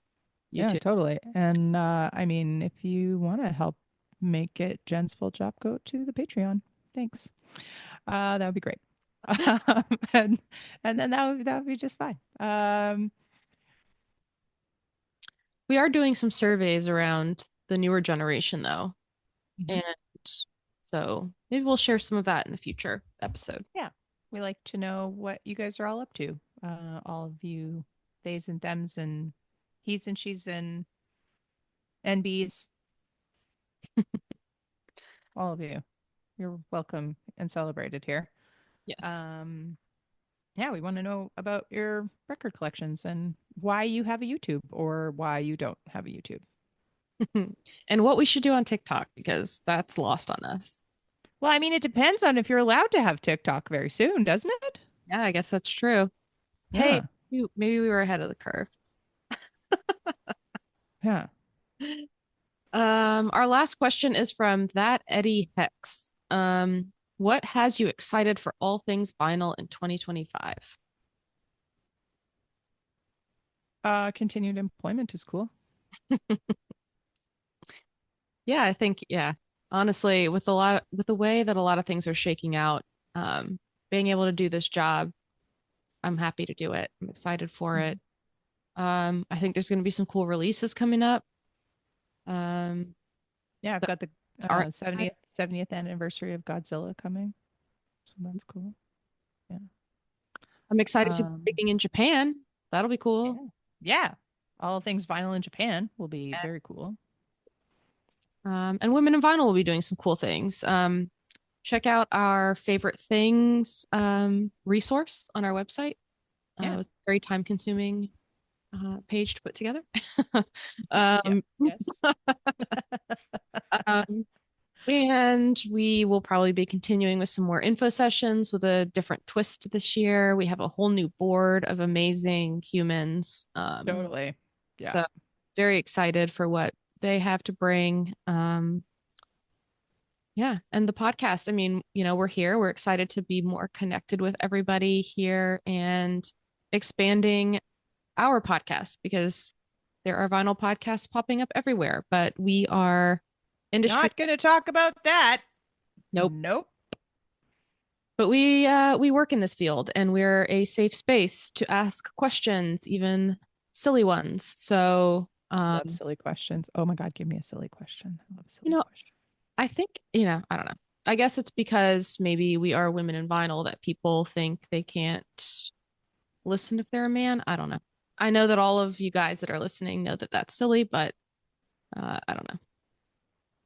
Speaker 3: Yeah.
Speaker 2: YouTube.
Speaker 3: Totally. And I mean, if you want to help make it Jen's full job, go to the Patreon. Thanks. That would be great. Um, and and then that would be just fine.
Speaker 2: We are doing some surveys around the newer generation, though.
Speaker 3: Mhm.
Speaker 2: And so maybe we'll share some of that in a future episode.
Speaker 3: Yeah, we like to know what you guys are all up to. All of you, theys and thems and he's and she's and NBs, all of you. You're welcome and celebrated here.
Speaker 2: Yes.
Speaker 3: Um, yeah, we want to know about your record collections and why you have a YouTube or why you don't have a YouTube.
Speaker 2: And what we should do on TikTok because that's lost on us.
Speaker 3: Well, I mean, it depends on if you're allowed to have TikTok very soon, doesn't it?
Speaker 2: Yeah, I guess that's true. Hey,
Speaker 3: Yeah,
Speaker 2: maybe we were ahead of the curve.
Speaker 3: yeah.
Speaker 2: Our last question is from that Eddie Hex. What has you excited for all things vinyl in 2025?
Speaker 3: Continued employment is cool.
Speaker 2: Yeah, I think, yeah, honestly, with the way that a lot of things are shaking out, being able to do this job, I'm happy to do it. I'm excited for
Speaker 3: Mhm.
Speaker 2: it. I think there's going to be some cool releases coming up. Um,
Speaker 3: Yeah, I've
Speaker 2: that
Speaker 3: got the
Speaker 2: aren't.
Speaker 3: 70th anniversary of Godzilla coming, so that's cool. Yeah.
Speaker 2: I'm excited to be
Speaker 3: Um,
Speaker 2: speaking in Japan. That'll be cool.
Speaker 3: yeah. Yeah. All things vinyl in Japan will be very cool.
Speaker 2: And Women in Vinyl will be doing some cool things. Check out our favorite things resource on our website.
Speaker 3: Yeah.
Speaker 2: It's a very time consuming page to put together.
Speaker 3: Yeah.
Speaker 2: um,
Speaker 3: Yes.
Speaker 2: um, and we will probably be continuing with some more info sessions with a different twist this year. We have a whole new board of amazing humans.
Speaker 3: Totally. Yeah.
Speaker 2: So very excited for what they have to bring. Yeah, and the podcast, I mean, we're here. We're excited to be more connected with everybody here and expanding our podcast because there are vinyl podcasts popping up everywhere, but we are industry.
Speaker 3: Not going to talk about that.
Speaker 2: Nope.
Speaker 3: Nope.
Speaker 2: But we work in this field and we're a safe space to ask questions, even silly ones. So,
Speaker 3: Love silly questions. Oh my God, give me a silly question. I love a
Speaker 2: you
Speaker 3: silly
Speaker 2: know,
Speaker 3: question.
Speaker 2: I think, I don't know. I guess it's because maybe we are women in vinyl that people think they can't listen if they're a man. I don't know. I know that all of you guys that are listening know that that's silly, but I don't know.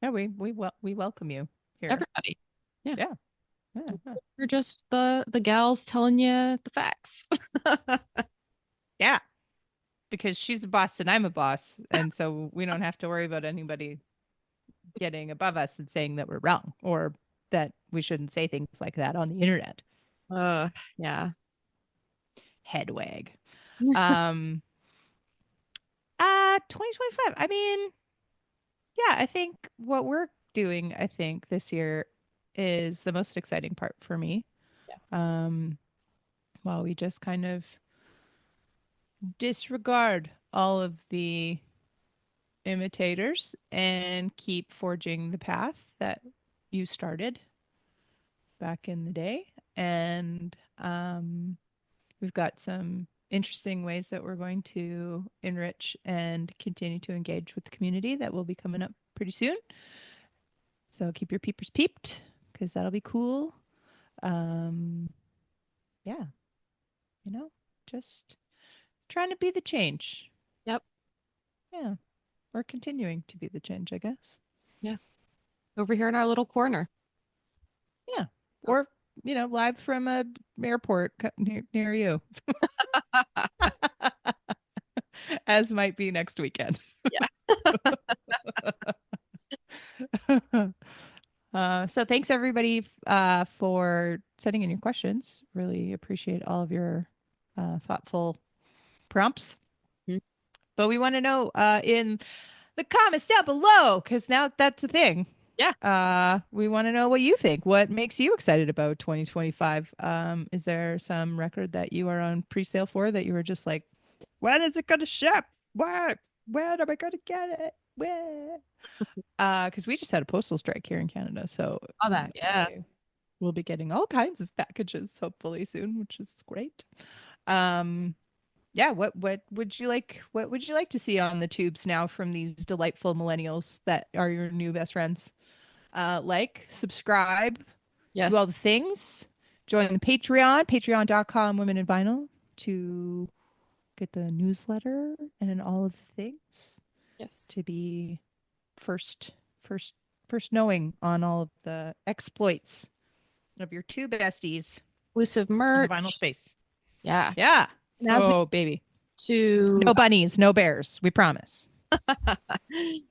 Speaker 3: Yeah, we welcome you here.
Speaker 2: Everybody. Yeah.
Speaker 3: Yeah. Yeah. Yeah.
Speaker 2: We're just the gals telling you the facts.
Speaker 3: Yeah. Because she's a boss and I'm a boss. And so we don't have to worry about anybody getting above us and saying that we're wrong or that we shouldn't say things like that on the internet.
Speaker 2: Yeah.
Speaker 3: Head wag. 2025. I mean, yeah, I think what we're doing, I think this year is the most exciting part for me.
Speaker 2: Yeah.
Speaker 3: Um, while we just kind of disregard all of the imitators and keep forging the path that you started back in the day. And we've got some interesting ways that we're going to enrich and continue to engage with the community that will be coming up pretty soon. So keep your peepers peeped because that'll be cool. Um, yeah, just trying to be the change.
Speaker 2: Yep.
Speaker 3: Yeah, or continuing to be the change, I guess.
Speaker 2: Yeah. Over here in our little corner.
Speaker 3: Yeah, or live from a airport near you, as might be next weekend.
Speaker 2: Yeah.
Speaker 3: So thanks everybody for sending in your questions. Really appreciate all of your thoughtful prompts.
Speaker 2: Mhm.
Speaker 3: But we want to know in the comments down below, because now that's a thing.
Speaker 2: Yeah.
Speaker 3: We want to know what you think. What makes you excited about 2025? Is there some record that you are on pre-sale for that you were just like, when is it gonna ship? What? When am I gonna get it? When? Because we just had a postal strike here in Canada, so
Speaker 2: All that. Yeah.
Speaker 3: we'll be getting all kinds of packages hopefully soon, which is great. Um, yeah, what would you like? What would you like to see on the tubes now from these delightful millennials that are your new best friends? Like, subscribe, do all
Speaker 2: Yes.
Speaker 3: the things. Join the Patreon, patreon.com women in vinyl to get the newsletter and all of the things
Speaker 2: Yes.
Speaker 3: to be first first first knowing on all of the exploits of your two besties
Speaker 2: Exclusive
Speaker 3: in the
Speaker 2: merch.
Speaker 3: vinyl space.
Speaker 2: Yeah.
Speaker 3: Yeah.
Speaker 2: And as we
Speaker 3: Oh, baby.
Speaker 2: to
Speaker 3: No bunnies, no bears. We promise.
Speaker 2: and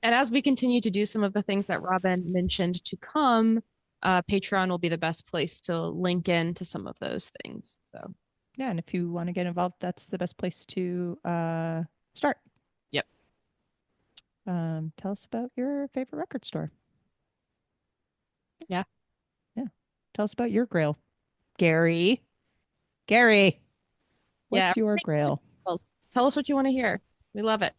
Speaker 2: as we continue to do some of the things that Robin mentioned to come, Patreon will be the best place to link in to some of those things. So,
Speaker 3: Yeah, and if you want to get involved, that's the best place to start.
Speaker 2: yep.
Speaker 3: Tell us about your favorite record store.
Speaker 2: Yeah.
Speaker 3: Yeah. Tell us about your grail. Gary. Gary,
Speaker 2: Yeah.
Speaker 3: what's your grail?
Speaker 2: Tell us what you want to hear. We love it.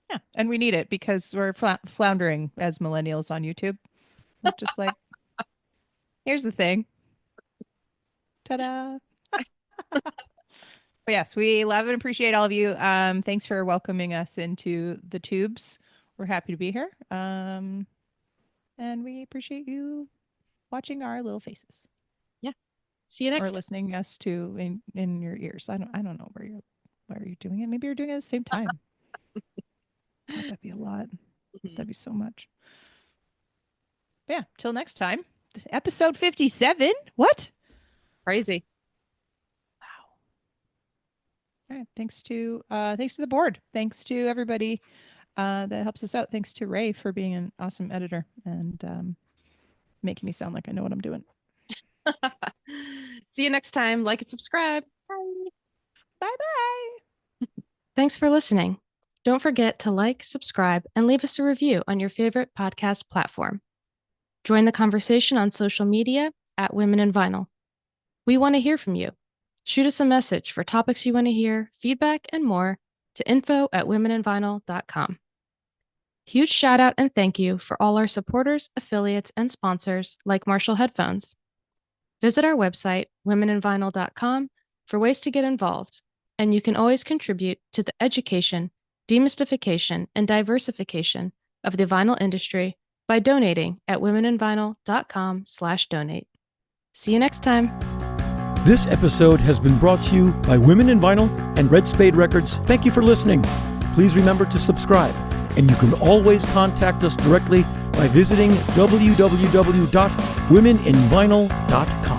Speaker 3: Yeah, and we need it because we're floundering as millennials on YouTube. Just like, here's the thing. Ta-da. But yes, we love and appreciate all of you. Thanks for welcoming us into the tubes. We're happy to be here. And we appreciate you watching our little faces.
Speaker 2: Yeah. See you next
Speaker 3: or listening us to in your ears. I don't know where you're doing it. Maybe you're doing it at the same time. God, that'd be a lot. That'd be so much. But yeah, till next time. Episode 57. What?
Speaker 2: Crazy.
Speaker 3: All right. Thanks to the board. Thanks to everybody that helps us out. Thanks to Ray for being an awesome editor and making me sound like I know what I'm doing.
Speaker 2: See you next time. Like and subscribe. Bye.
Speaker 3: Bye-bye.
Speaker 2: Thanks for listening. Don't forget to like, subscribe, and leave us a review on your favorite podcast platform. Join the conversation on social media at Women in Vinyl. We want to hear from you. Shoot us a message for topics you want to hear, feedback, and more to info@womeninvinyl.com. Huge shout out and thank you for all our supporters, affiliates, and sponsors like Marshall Headphones. Visit our website, womeninvinyl.com, for ways to get involved, and you can always contribute to the education, demystification, and diversification of the vinyl industry by donating at womeninvinyl.com/donate. See you next time.
Speaker 1: This episode has been brought to you by Women in Vinyl and Red Spade Records. Thank you for listening. Please remember to subscribe, and you can always contact us directly by visiting www.womeninvinyl.com.